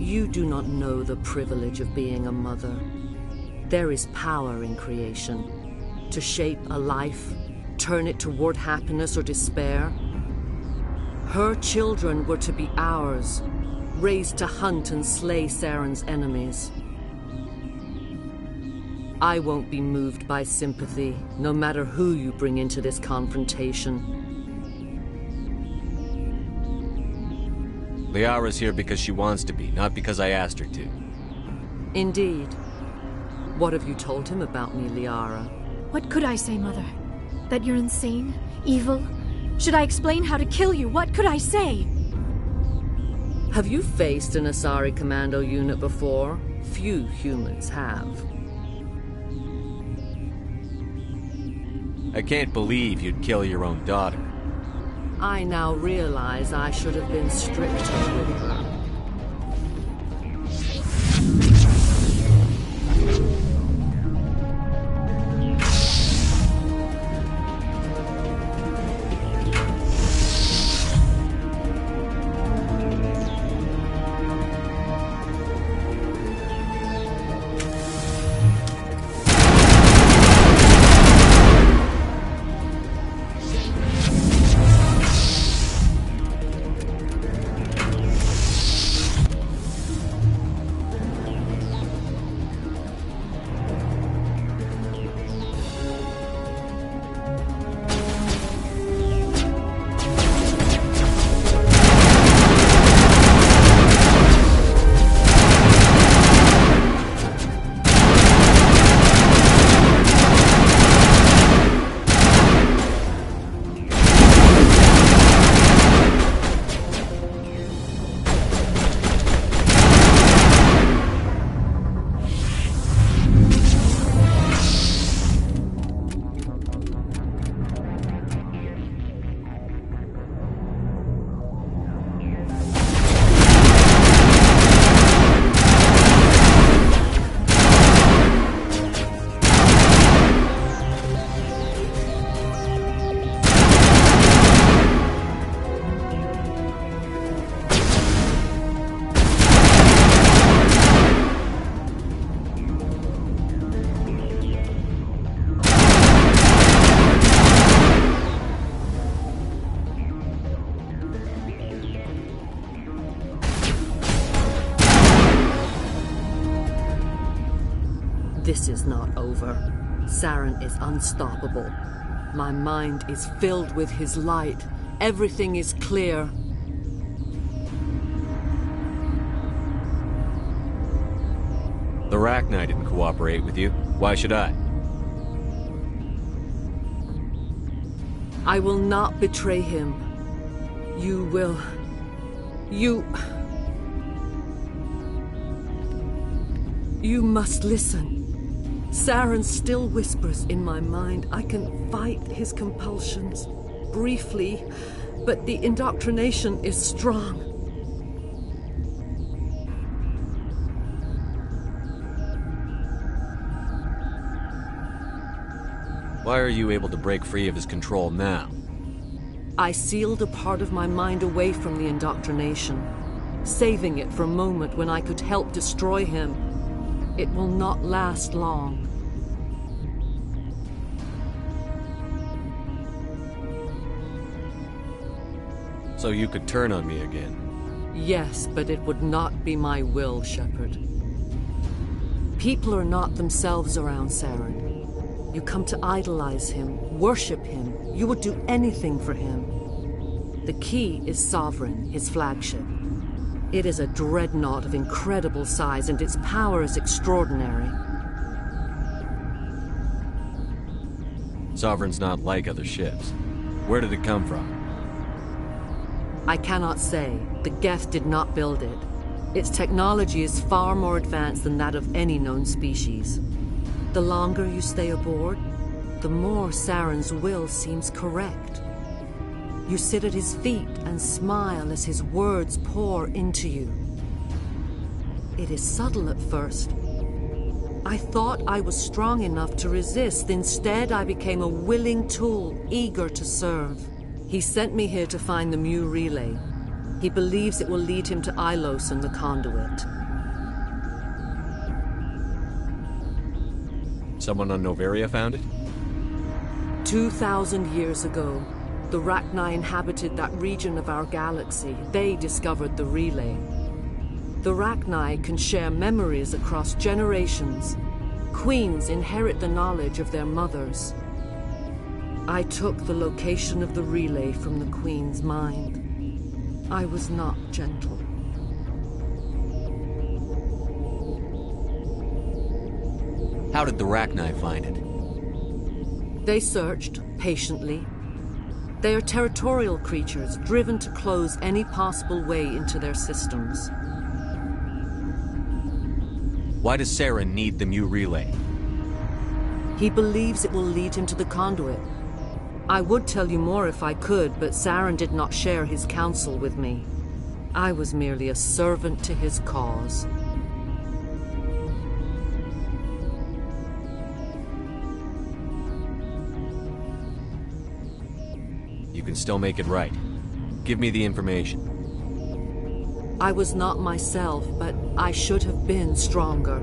You do not know the privilege of being a mother. There is power in creation. To shape a life, turn it toward happiness or despair. Her children were to be ours, raised to hunt and slay Saren's enemies. I won't be moved by sympathy, no matter who you bring into this confrontation. Liara's here because she wants to be, not because I asked her to. Indeed. What have you told him about me, Liara? What could I say, Mother? That you're insane? Evil? Should I explain how to kill you? What could I say? Have you faced an Asari commando unit before? Few humans have. I can't believe you'd kill your own daughter. I now realize I should have been stricter with her. This is not over. Saren is unstoppable. My mind is filled with his light. Everything is clear. The Rachni didn't cooperate with you. Why should I? I will not betray him. You will... You must listen. Saren still whispers in my mind. I can fight his compulsions, briefly, but the indoctrination is strong. Why are you able to break free of his control now? I sealed a part of my mind away from the indoctrination, saving it for a moment when I could help destroy him. It will not last long. So you could turn on me again? Yes, but it would not be my will, Shepard. People are not themselves around Saren. You come to idolize him, worship him. You would do anything for him. The key is Sovereign, his flagship. It is a dreadnought of incredible size, and its power is extraordinary. Sovereign's not like other ships. Where did it come from? I cannot say. The Geth did not build it. Its technology is far more advanced than that of any known species. The longer you stay aboard, the more Saren's will seems correct. You sit at his feet and smile as his words pour into you. It is subtle at first. I thought I was strong enough to resist. Instead, I became a willing tool, eager to serve. He sent me here to find the Mu relay. He believes it will lead him to Ilos and the conduit. Someone on Noveria found it? 2,000 years ago, the Rachni inhabited that region of our galaxy. They discovered the relay. The Rachni can share memories across generations. Queens inherit the knowledge of their mothers. I took the location of the relay from the Queen's mind. I was not gentle. How did the Rachni find it? They searched, patiently. They are territorial creatures, driven to close any possible way into their systems. Why does Saren need the Mu relay? He believes it will lead him to the conduit. I would tell you more if I could, but Saren did not share his counsel with me. I was merely a servant to his cause. You can still make it right. Give me the information. I was not myself, but I should have been stronger.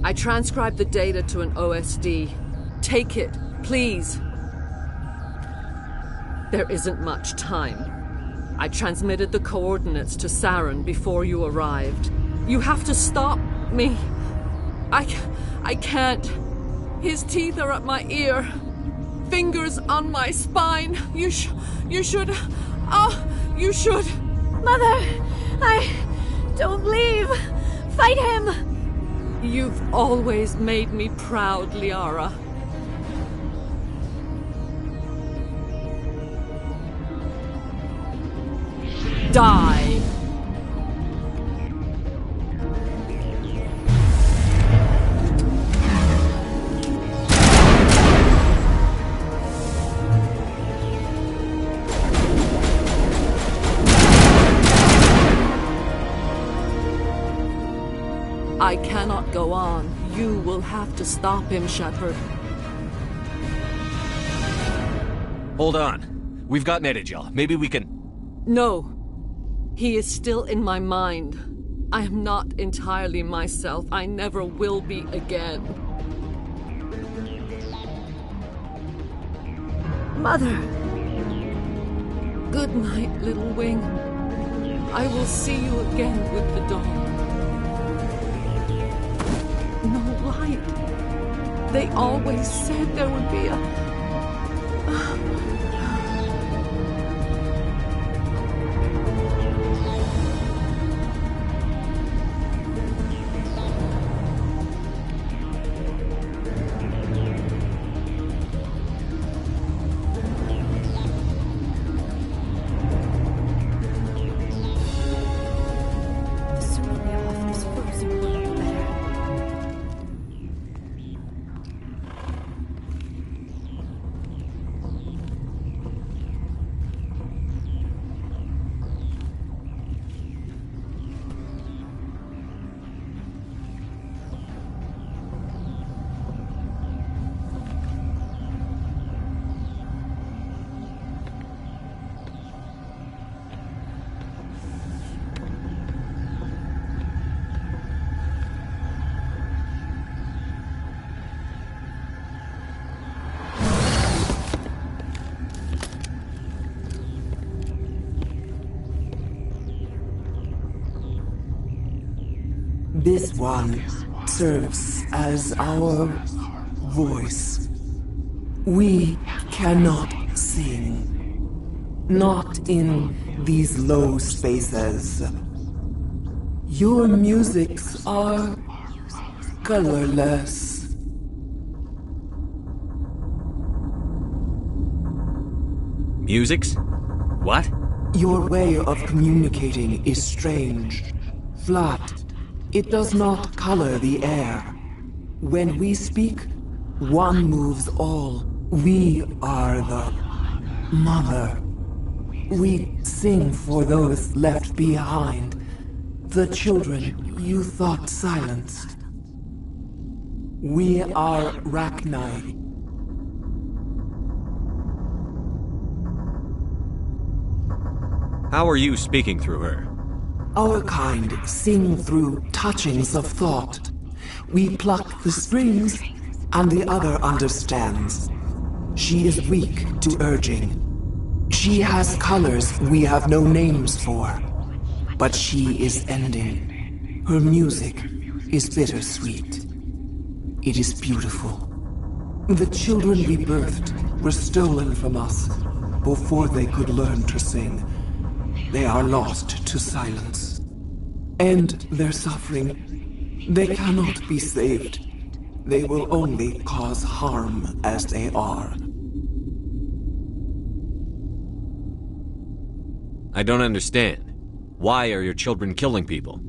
I transcribed the data to an OSD. Take it, please. There isn't much time. I transmitted the coordinates to Saren before you arrived. You have to stop me. I can't. His teeth are at my ear. Fingers on my spine. You should. You should. Mother, don't leave. Fight him. You've always made me proud, Liara. Die! I cannot go on. You will have to stop him, Shepard. Hold on. We've got Metagel. Maybe we can... No. He is still in my mind. I am not entirely myself. I never will be again. Mother. Good night, little wing. I will see you again with the dawn. quiet. They always said there would be a... This one serves as our voice. We cannot sing. Not in these low spaces. Your musics are colorless. Musics? What? Your way of communicating is strange. Flat. It does not color the air. When we speak, one moves all. We are the mother. We sing for those left behind. The children you thought silenced. We are Rachni. How are you speaking through her? Our kind sing through touchings of thought. We pluck the strings, and the other understands. She is weak to urging. She has colors we have no names for. But she is ending. Her music is bittersweet. It is beautiful. The children we birthed were stolen from us before they could learn to sing. They are lost to silence. And their suffering, they cannot be saved. They will only cause harm as they are. I don't understand. Why are your children killing people?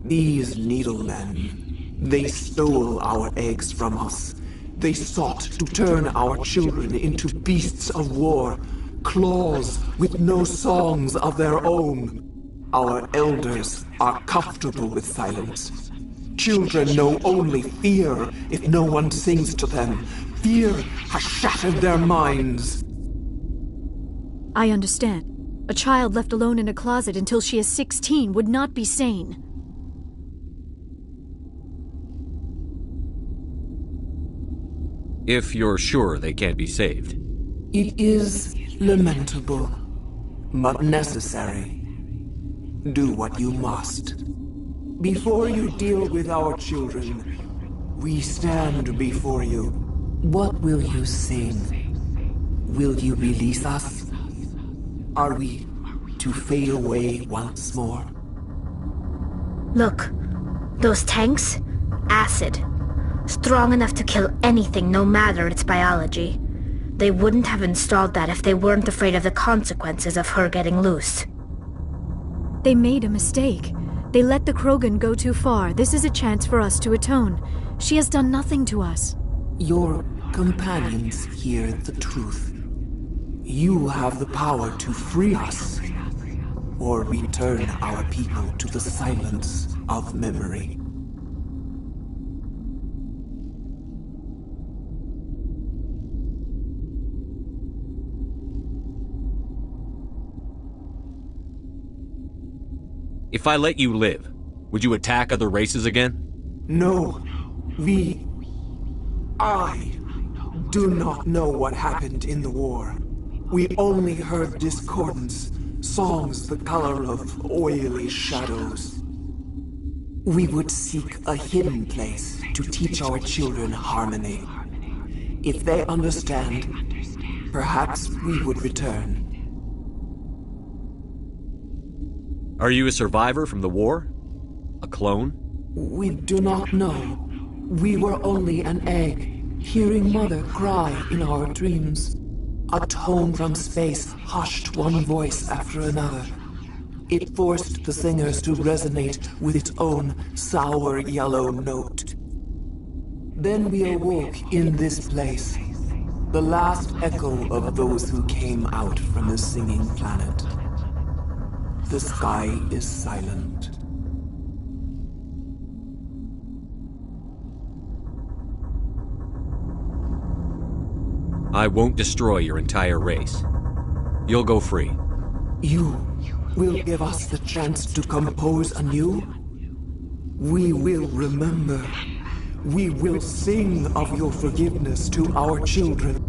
These needlemen, they stole our eggs from us. They sought to turn our children into beasts of war. Claws with no songs of their own. Our elders are comfortable with silence. Children know only fear if no one sings to them. Fear has shattered their minds. I understand. A child left alone in a closet until she is 16 would not be sane. If you're sure they can't be saved. It is lamentable, but necessary. Do what you must. Before you deal with our children, we stand before you. What will you sing? Will you release us? Are we to fade away once more? Look, those tanks? Acid. Strong enough to kill anything, no matter its biology. They wouldn't have installed that if they weren't afraid of the consequences of her getting loose. They made a mistake. They let the Krogan go too far. This is a chance for us to atone. She has done nothing to us. Your companions hear the truth. You have the power to free us, or return our people to the silence of memory. If I let you live, would you attack other races again? No. I do not know what happened in the war. We only heard discordance, songs the color of oily shadows. We would seek a hidden place to teach our children harmony. If they understand, perhaps we would return. Are you a survivor from the war? A clone? We do not know. We were only an egg, hearing Mother cry in our dreams. A tone from space hushed one voice after another. It forced the singers to resonate with its own sour yellow note. Then we awoke in this place, the last echo of those who came out from the singing planet. The sky is silent. I won't destroy your entire race. You'll go free. You will give us the chance to compose anew? We will remember. We will sing of your forgiveness to our children.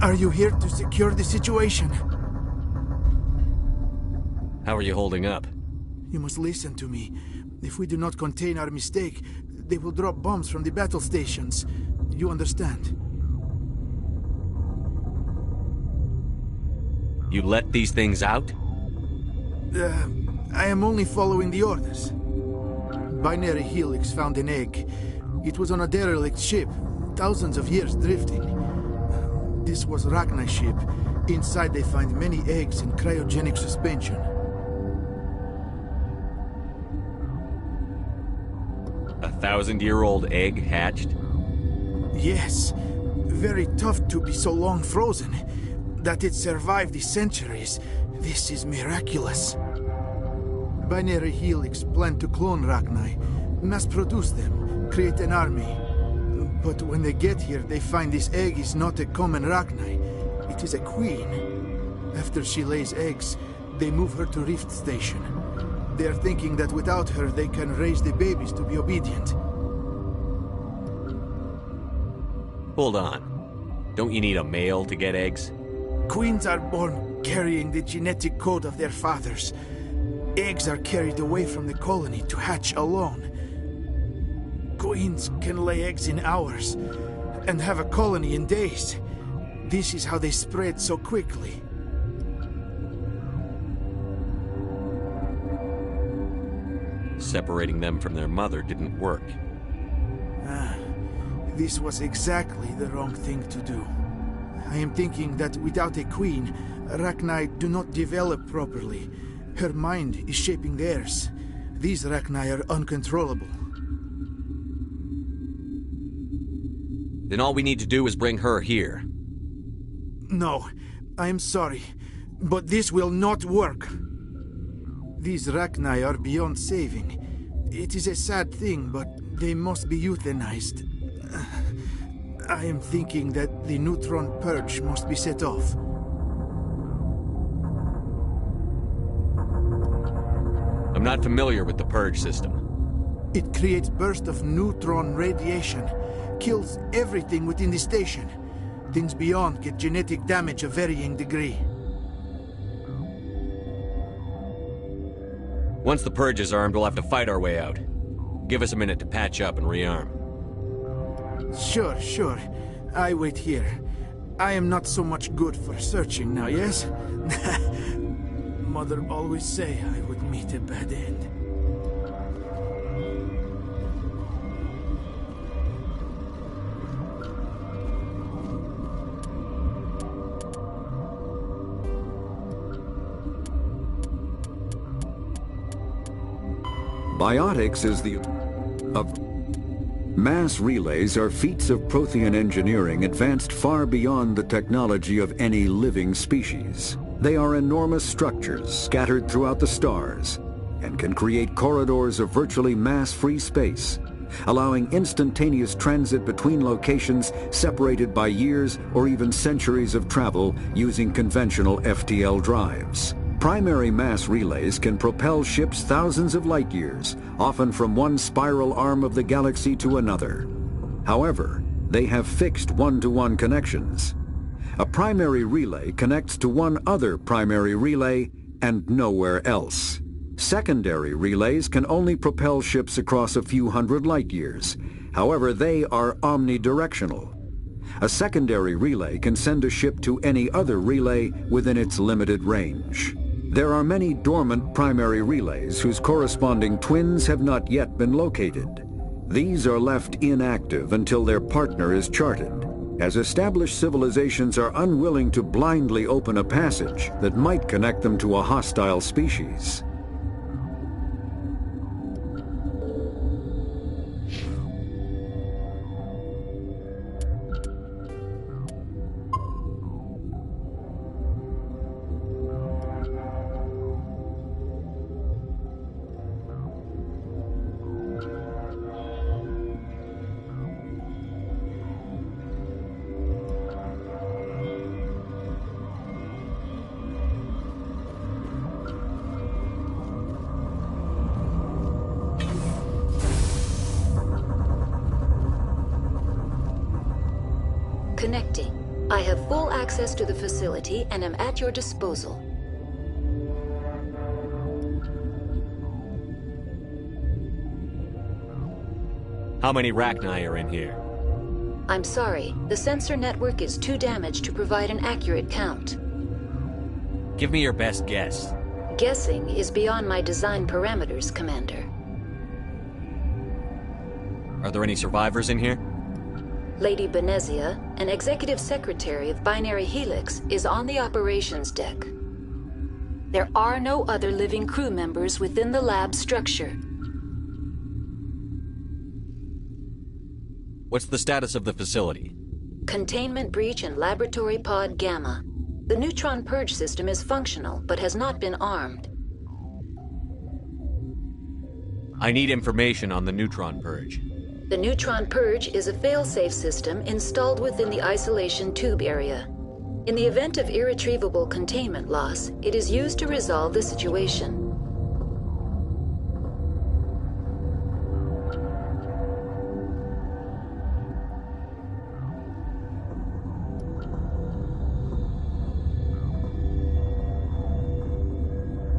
Are you here to secure the situation? How are you holding up? You must listen to me. If we do not contain our mistake, they will drop bombs from the battle stations. You understand? You let these things out? I am only following the orders. Binary Helix found an egg. It was on a derelict ship, thousands of years drifting. This was Rachni's ship. Inside they find many eggs in cryogenic suspension. A 1,000-year-old egg hatched? Yes. Very tough to be so long frozen. That it survived the centuries. This is miraculous. Binary Helix planned to clone Rachni, mass-produce them, create an army. But when they get here, they find this egg is not a common Rachni. It is a queen. After she lays eggs, they move her to Rift Station. They are thinking that without her, they can raise the babies to be obedient. Hold on. Don't you need a male to get eggs? Queens are born carrying the genetic code of their fathers. Eggs are carried away from the colony to hatch alone. Queens can lay eggs in hours and have a colony in days. This is how they spread so quickly. Separating them from their mother didn't work. This was exactly the wrong thing to do. I am thinking that without a queen, Rachni do not develop properly. Her mind is shaping theirs. These Rachni are uncontrollable. Then all we need to do is bring her here. No, I am sorry, but this will not work. These Rachni are beyond saving. It is a sad thing, but they must be euthanized. I am thinking that the neutron purge must be set off. I'm not familiar with the purge system. It creates bursts of neutron radiation, kills everything within the station. Things beyond get genetic damage of varying degree. Once the purge is armed, we'll have to fight our way out. Give us a minute to patch up and rearm. Sure. I wait here. I am not so much good for searching now, yes? Mother always say I would meet a bad end. Biotics is Mass relays are feats of Prothean engineering advanced far beyond the technology of any living species. They are enormous structures scattered throughout the stars and can create corridors of virtually mass-free space, allowing instantaneous transit between locations separated by years or even centuries of travel using conventional FTL drives. Primary mass relays can propel ships thousands of light years, often from one spiral arm of the galaxy to another. However, they have fixed one-to-one connections. A primary relay connects to one other primary relay and nowhere else. Secondary relays can only propel ships across a few hundred light years. However, they are omnidirectional. A secondary relay can send a ship to any other relay within its limited range. There are many dormant primary relays whose corresponding twins have not yet been located. These are left inactive until their partner is charted, as established civilizations are unwilling to blindly open a passage that might connect them to a hostile species. Connecting. I have full access to the facility and am at your disposal. How many Rachni are in here? I'm sorry, the sensor network is too damaged to provide an accurate count. Give me your best guess. Guessing is beyond my design parameters, Commander. Are there any survivors in here? Lady Benezia, an executive secretary of Binary Helix, is on the operations deck. There are no other living crew members within the lab structure. What's the status of the facility? Containment breach in Laboratory Pod Gamma. The neutron purge system is functional, but has not been armed. I need information on the neutron purge. The neutron purge is a fail-safe system installed within the isolation tube area. In the event of irretrievable containment loss, it is used to resolve the situation.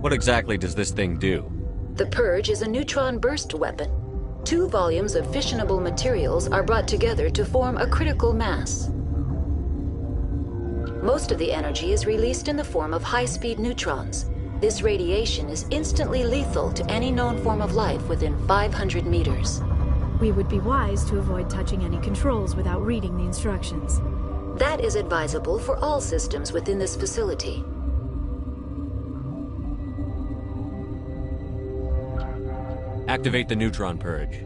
What exactly does this thing do? The purge is a neutron burst weapon. 2 volumes of fissionable materials are brought together to form a critical mass. Most of the energy is released in the form of high-speed neutrons. This radiation is instantly lethal to any known form of life within 500 meters. We would be wise to avoid touching any controls without reading the instructions. That is advisable for all systems within this facility. Activate the neutron purge.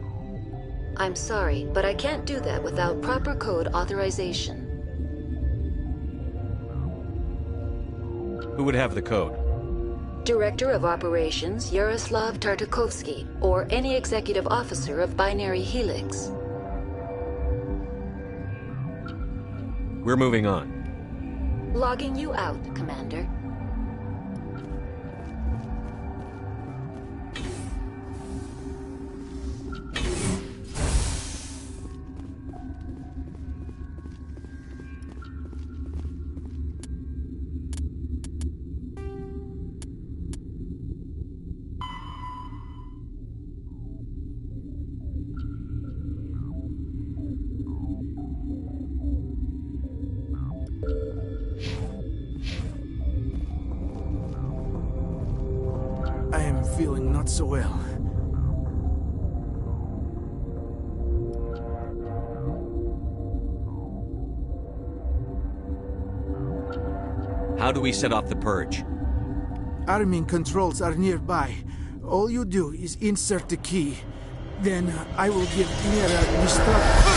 I'm sorry, but I can't do that without proper code authorization. Who would have the code? Director of Operations Yaroslav Tartakovsky, or any executive officer of Binary Helix. We're moving on. Logging you out, Commander. I am feeling not so well. How do we set off the purge? Arming controls are nearby. All you do is insert the key. Then I will give Mira destruct.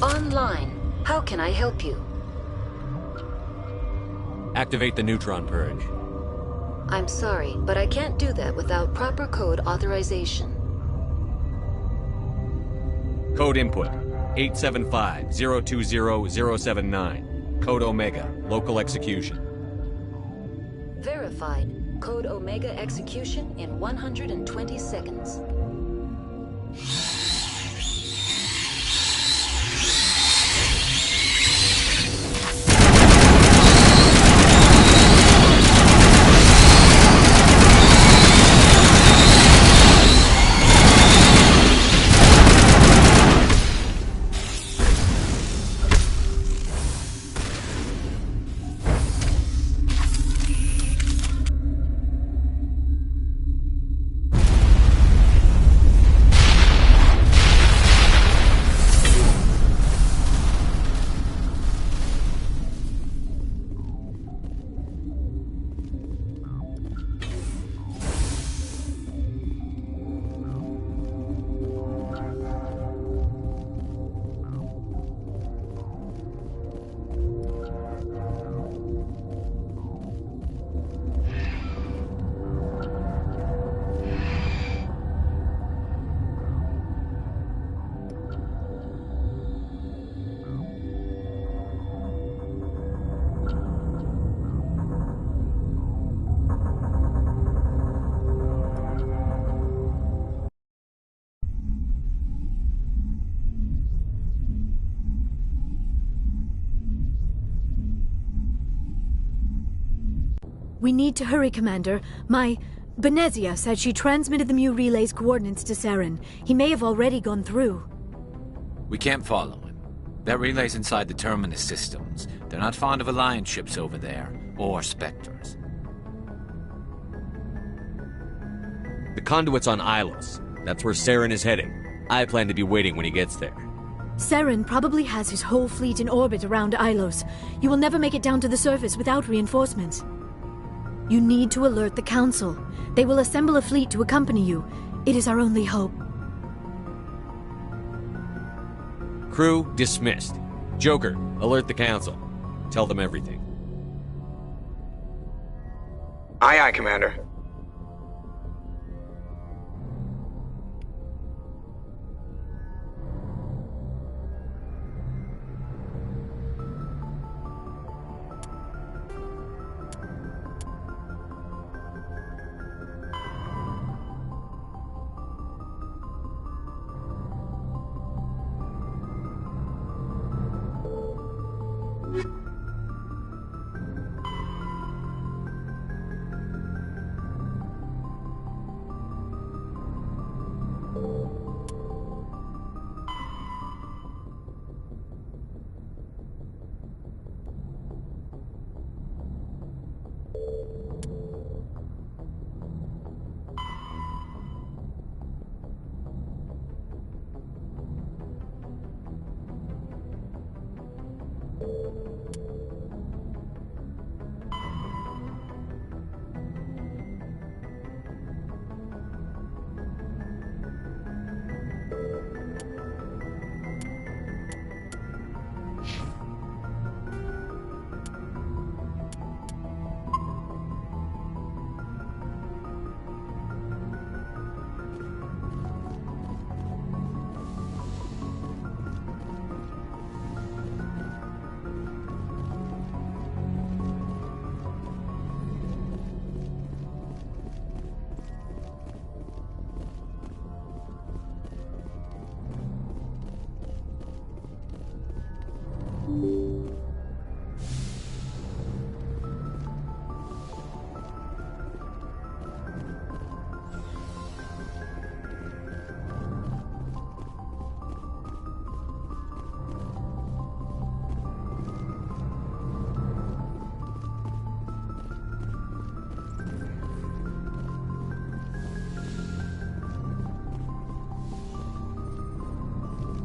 Online. How can I help you? Activate the neutron purge. I'm sorry, but I can't do that without proper code authorization. Code input 875-020-079. Code Omega. Local execution. Verified. Code Omega execution in 120 seconds. We need to hurry, Commander. Benezia said she transmitted the Mu relay's coordinates to Saren. He may have already gone through. We can't follow him. That relay's inside the Terminus systems. They're not fond of Alliance ships over there, or Spectres. The conduit's on Ilos. That's where Saren is heading. I plan to be waiting when he gets there. Saren probably has his whole fleet in orbit around Ilos. You will never make it down to the surface without reinforcements. You need to alert the Council. They will assemble a fleet to accompany you. It is our only hope. Crew dismissed. Joker, alert the council. Tell them everything. Aye, aye, Commander.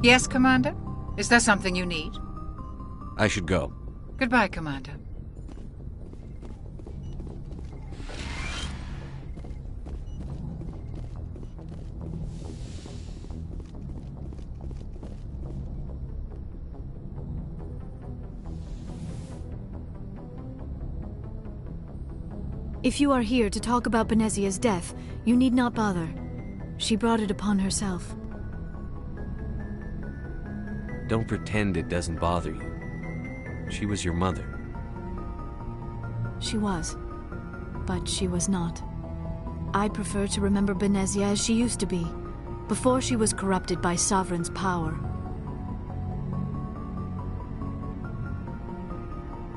Yes, Commander? Is there something you need? I should go. Goodbye, Commander. If you are here to talk about Benezia's death, you need not bother. She brought it upon herself. Don't pretend it doesn't bother you. She was your mother. She was. But she was not. I prefer to remember Benezia as she used to be, before she was corrupted by Sovereign's power.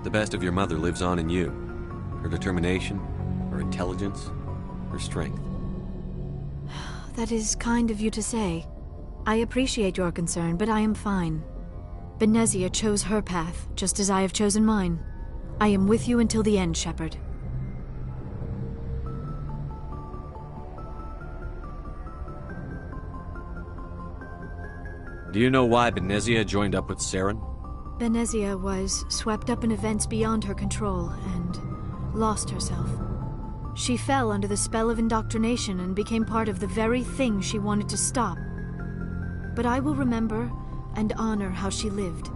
The best of your mother lives on in you. Her determination, her intelligence, her strength. That is kind of you to say. I appreciate your concern, but I am fine. Benezia chose her path, just as I have chosen mine. I am with you until the end, Shepard. Do you know why Benezia joined up with Saren? Benezia was swept up in events beyond her control and lost herself. She fell under the spell of indoctrination and became part of the very thing she wanted to stop. But I will remember and honor how she lived,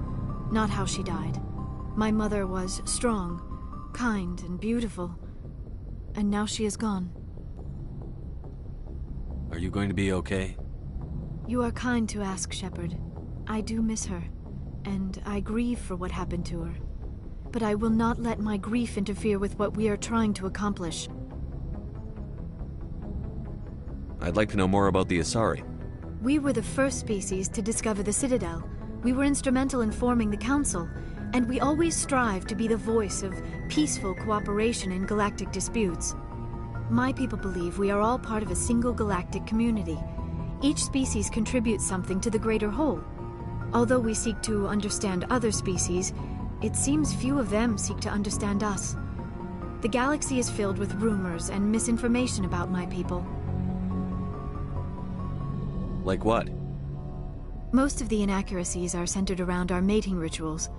not how she died. My mother was strong, kind, and beautiful, and now she is gone. Are you going to be okay? You are kind to ask, Shepard. I do miss her, and I grieve for what happened to her. But I will not let my grief interfere with what we are trying to accomplish. I'd like to know more about the Asari. We were the first species to discover the Citadel. We were instrumental in forming the Council, and we always strive to be the voice of peaceful cooperation in galactic disputes. My people believe we are all part of a single galactic community. Each species contributes something to the greater whole. Although we seek to understand other species, it seems few of them seek to understand us. The galaxy is filled with rumors and misinformation about my people. Like what? Most of the inaccuracies are centered around our mating rituals.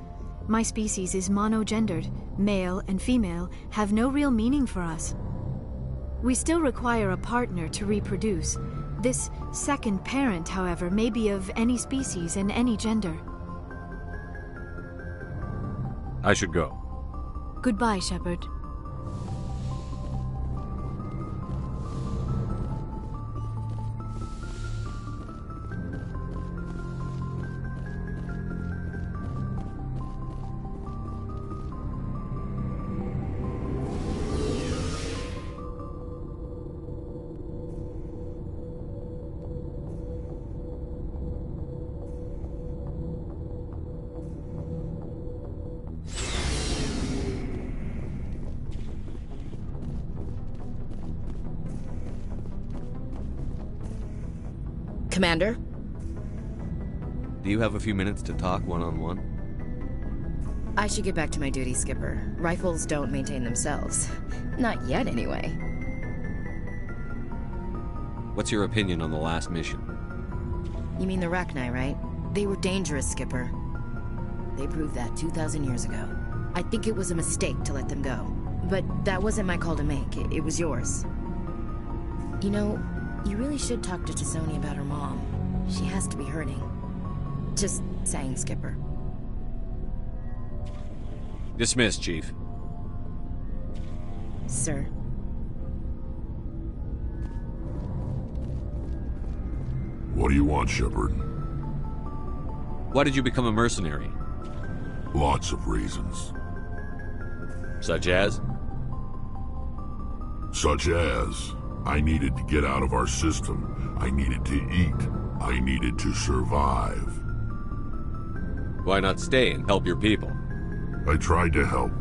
My species is monogendered. Male and female have no real meaning for us. We still require a partner to reproduce. This second parent, however, may be of any species and any gender. I should go. Goodbye, Shepard. Commander? Do you have a few minutes to talk one-on-one? I should get back to my duty, Skipper. Rifles don't maintain themselves. Not yet, anyway. What's your opinion on the last mission? You mean the Rachni, right? They were dangerous, Skipper. They proved that 2,000 years ago. I think it was a mistake to let them go. But that wasn't my call to make. It was yours. You know, you really should talk to T'Soni about her mom. She has to be hurting. Just saying, Skipper. Dismissed, Chief. Sir. What do you want, Shepard? Why did you become a mercenary? Lots of reasons. Such as? Such as, I needed to get out of our system. I needed to eat. I needed to survive. Why not stay and help your people? I tried to help.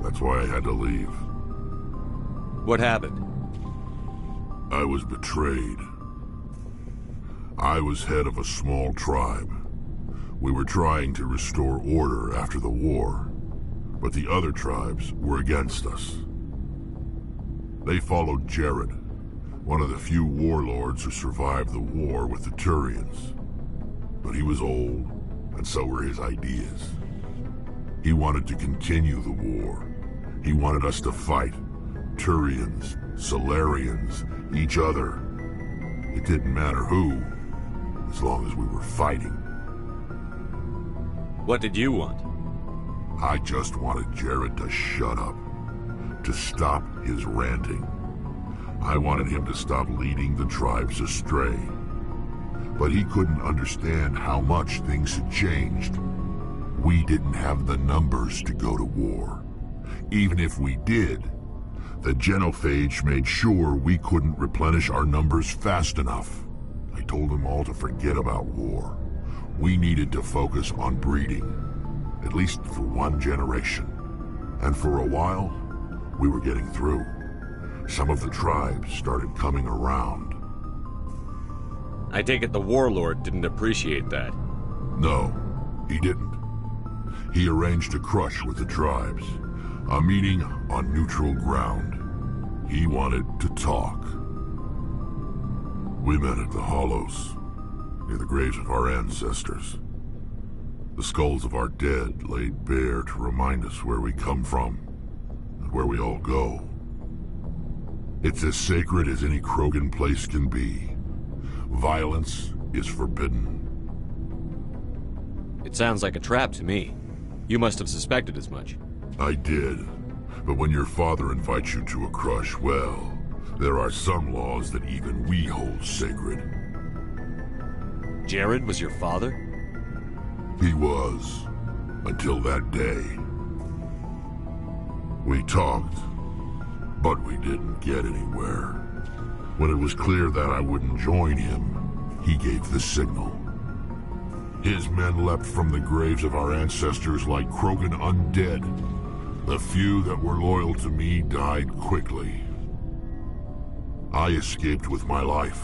That's why I had to leave. What happened? I was betrayed. I was head of a small tribe. We were trying to restore order after the war, but the other tribes were against us. They followed Jared, one of the few warlords who survived the war with the Turians. But he was old, and so were his ideas. He wanted to continue the war. He wanted us to fight. Turians, Solarians, each other. It didn't matter who, as long as we were fighting. What did you want? I just wanted Jared to shut up, to stop his ranting. I wanted him to stop leading the tribes astray. But he couldn't understand how much things had changed. We didn't have the numbers to go to war. Even if we did, the genophage made sure we couldn't replenish our numbers fast enough. I told them all to forget about war. We needed to focus on breeding, at least for one generation. And for a while, we were getting through. Some of the tribes started coming around. I take it the warlord didn't appreciate that. No, he didn't. He arranged a crush with the tribes, a meeting on neutral ground. He wanted to talk. We met at the Hollows, near the graves of our ancestors. The skulls of our dead laid bare to remind us where we come from, and where we all go. It's as sacred as any Krogan place can be. Violence is forbidden. It sounds like a trap to me. You must have suspected as much. I did. But when your father invites you to a crush, well, there are some laws that even we hold sacred. Jared was your father? He was, until that day. We talked, but we didn't get anywhere. When it was clear that I wouldn't join him, he gave the signal. His men leapt from the graves of our ancestors like Krogan undead. The few that were loyal to me died quickly. I escaped with my life,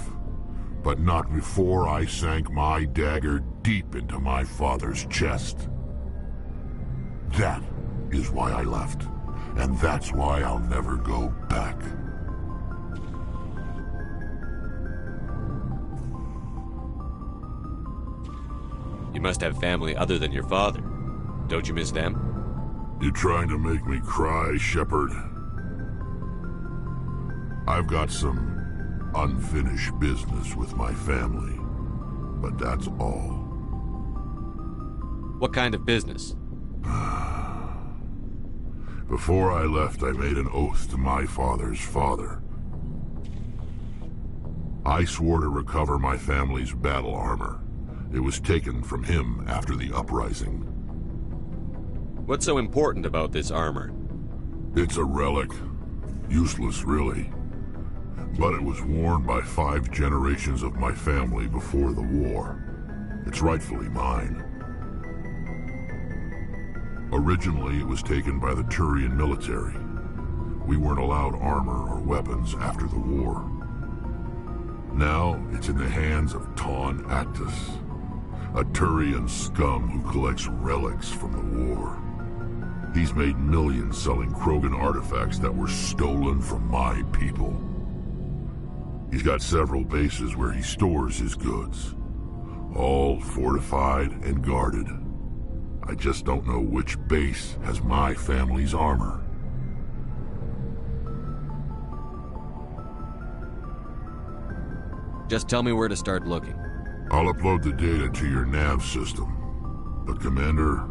but not before I sank my dagger deep into my father's chest. That is why I left, and that's why I'll never go back. You must have family other than your father. Don't you miss them? You trying to make me cry, Shepard? I've got some unfinished business with my family, but that's all. What kind of business? Before I left, I made an oath to my father's father. I swore to recover my family's battle armor. It was taken from him after the uprising. What's so important about this armor? It's a relic. Useless, really. But it was worn by 5 generations of my family before the war. It's rightfully mine. Originally, it was taken by the Turian military. We weren't allowed armor or weapons after the war. Now, it's in the hands of Taun Actus, a Turian scum who collects relics from the war. He's made millions selling Krogan artifacts that were stolen from my people. He's got several bases where he stores his goods, all fortified and guarded. I just don't know which base has my family's armor. Just tell me where to start looking. I'll upload the data to your nav system. But Commander,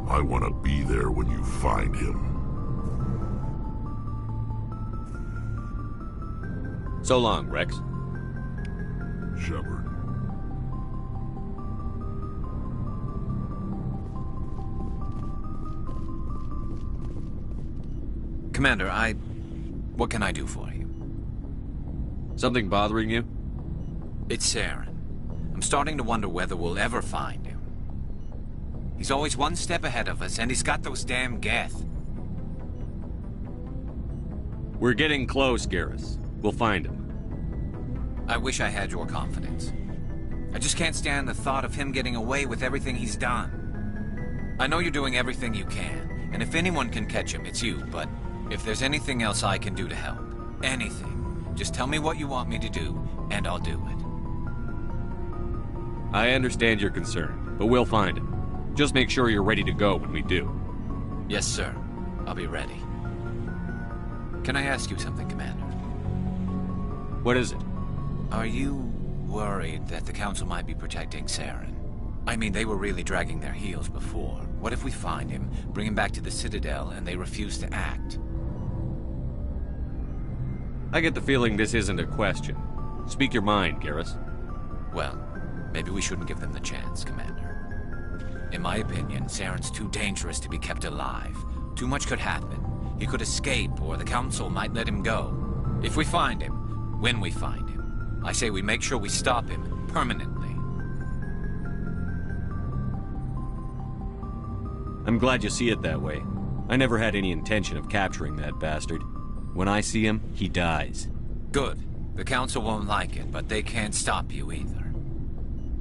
I want to be there when you find him. So long, Rex. Shepard. Commander, what can I do for you? Something bothering you? It's Saren. I'm starting to wonder whether we'll ever find him. He's always one step ahead of us, and he's got those damn Geth. We're getting close, Garrus. We'll find him. I wish I had your confidence. I just can't stand the thought of him getting away with everything he's done. I know you're doing everything you can, and if anyone can catch him, it's you, but if there's anything else I can do to help, anything, just tell me what you want me to do, and I'll do it. I understand your concern, but we'll find him. Just make sure you're ready to go when we do. Yes, sir. I'll be ready. Can I ask you something, Commander? What is it? Are you worried that the Council might be protecting Saren? I mean, they were really dragging their heels before. What if we find him, bring him back to the Citadel, and they refuse to act? I get the feeling this isn't a question. Speak your mind, Garrus. Well, maybe we shouldn't give them the chance, Commander. In my opinion, Saren's too dangerous to be kept alive. Too much could happen. He could escape, or the Council might let him go. If we find him, when we find him, I say we make sure we stop him permanently. I'm glad you see it that way. I never had any intention of capturing that bastard. When I see him, he dies. Good. The Council won't like it, but they can't stop you either.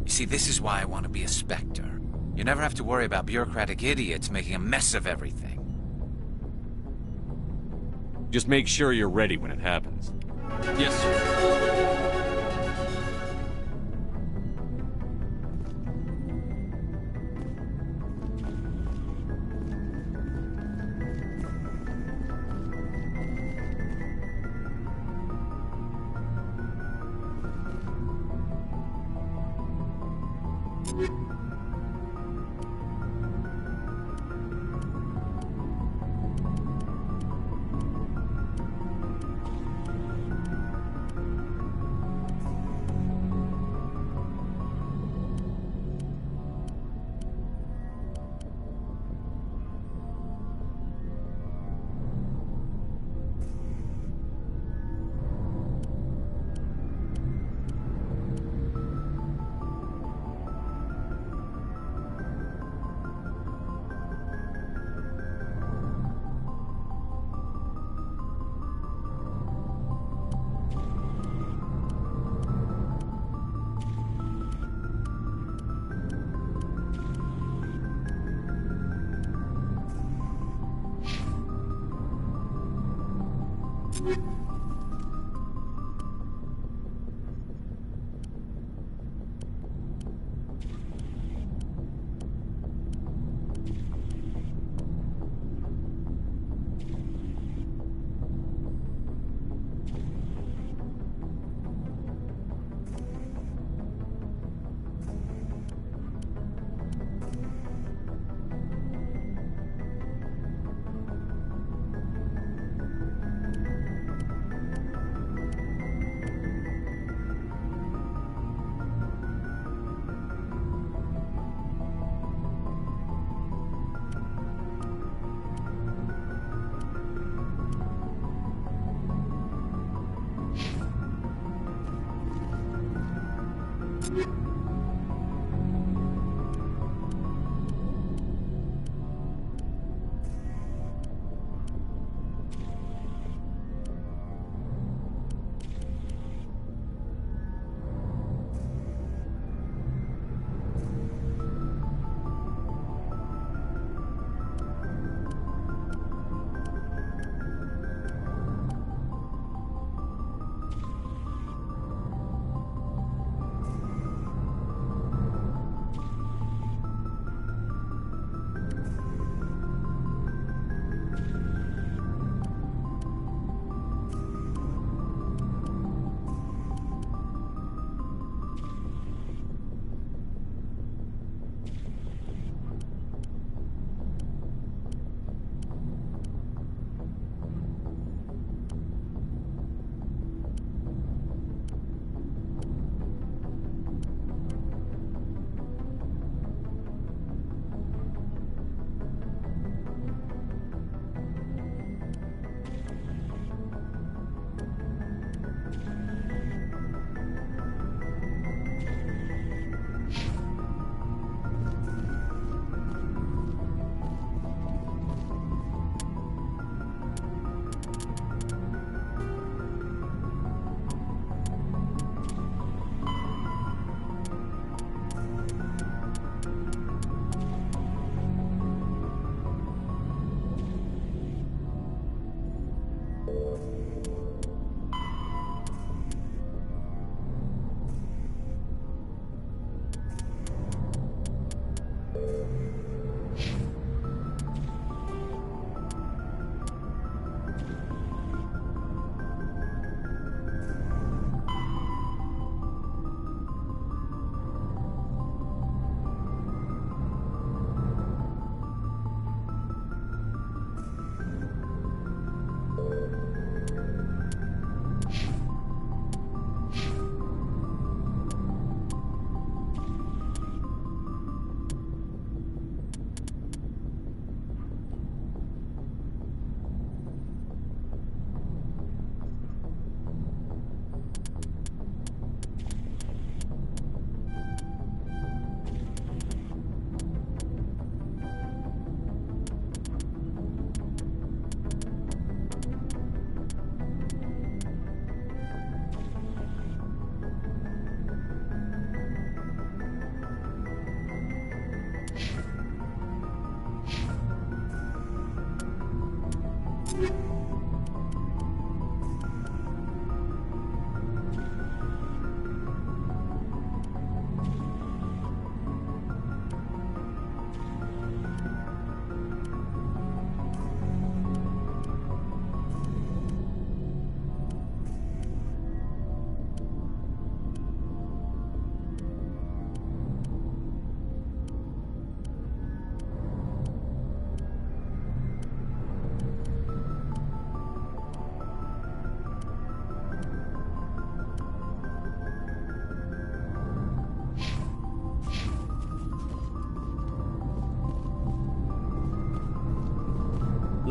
You see, this is why I want to be a Spectre. You never have to worry about bureaucratic idiots making a mess of everything. Just make sure you're ready when it happens. Yes, sir.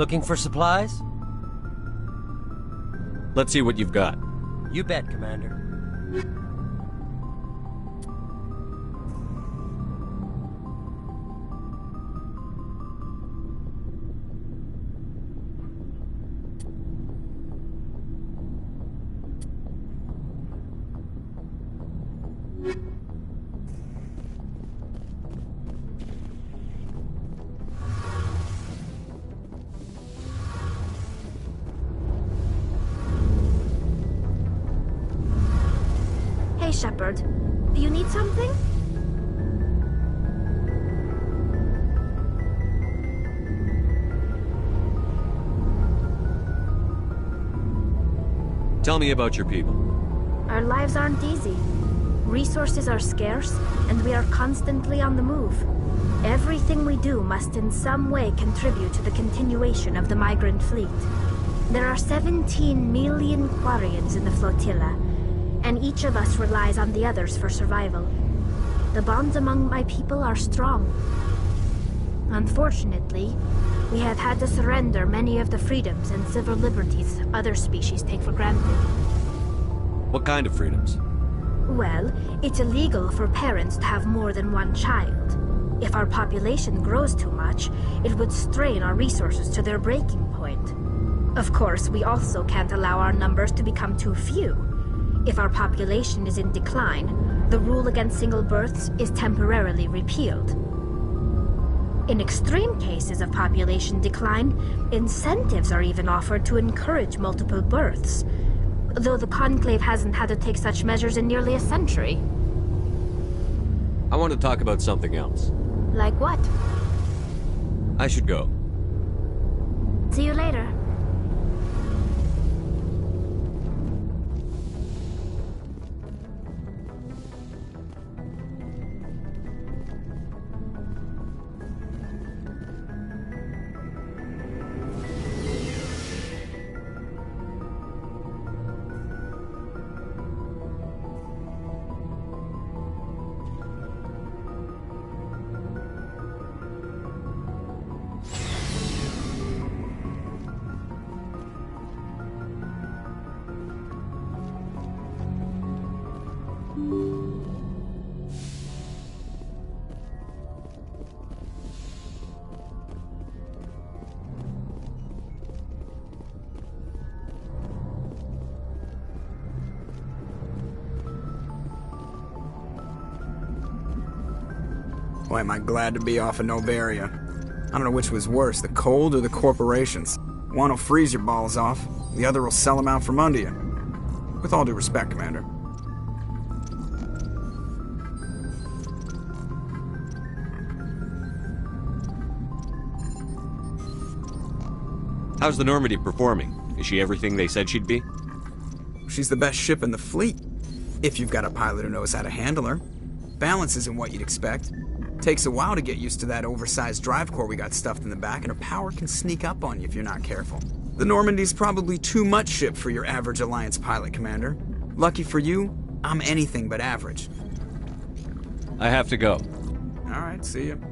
Looking for supplies? Let's see what you've got. You bet, Commander. Shepard, do you need something? Tell me about your people. Our lives aren't easy. Resources are scarce, and we are constantly on the move. Everything we do must in some way contribute to the continuation of the migrant fleet. There are 17 million Quarians in the flotilla, and each of us relies on the others for survival. The bonds among my people are strong. Unfortunately, we have had to surrender many of the freedoms and civil liberties other species take for granted. What kind of freedoms? Well, it's illegal for parents to have more than one child. If our population grows too much, it would strain our resources to their breaking point. Of course, we also can't allow our numbers to become too few. If our population is in decline, the rule against single births is temporarily repealed. In extreme cases of population decline, incentives are even offered to encourage multiple births, though the Conclave hasn't had to take such measures in nearly a century. I want to talk about something else. Like what? I should go. See you later. Boy, am I glad to be off of Novaria. I don't know which was worse, the cold or the corporations. One will freeze your balls off, the other will sell them out from under you. With all due respect, Commander. How's the Normandy performing? Is she everything they said she'd be? She's the best ship in the fleet, if you've got a pilot who knows how to handle her. Balance isn't what you'd expect. Takes a while to get used to that oversized drive core we got stuffed in the back, and her power can sneak up on you if you're not careful. The Normandy's probably too much ship for your average Alliance pilot, Commander. Lucky for you, I'm anything but average. I have to go. All right, see you.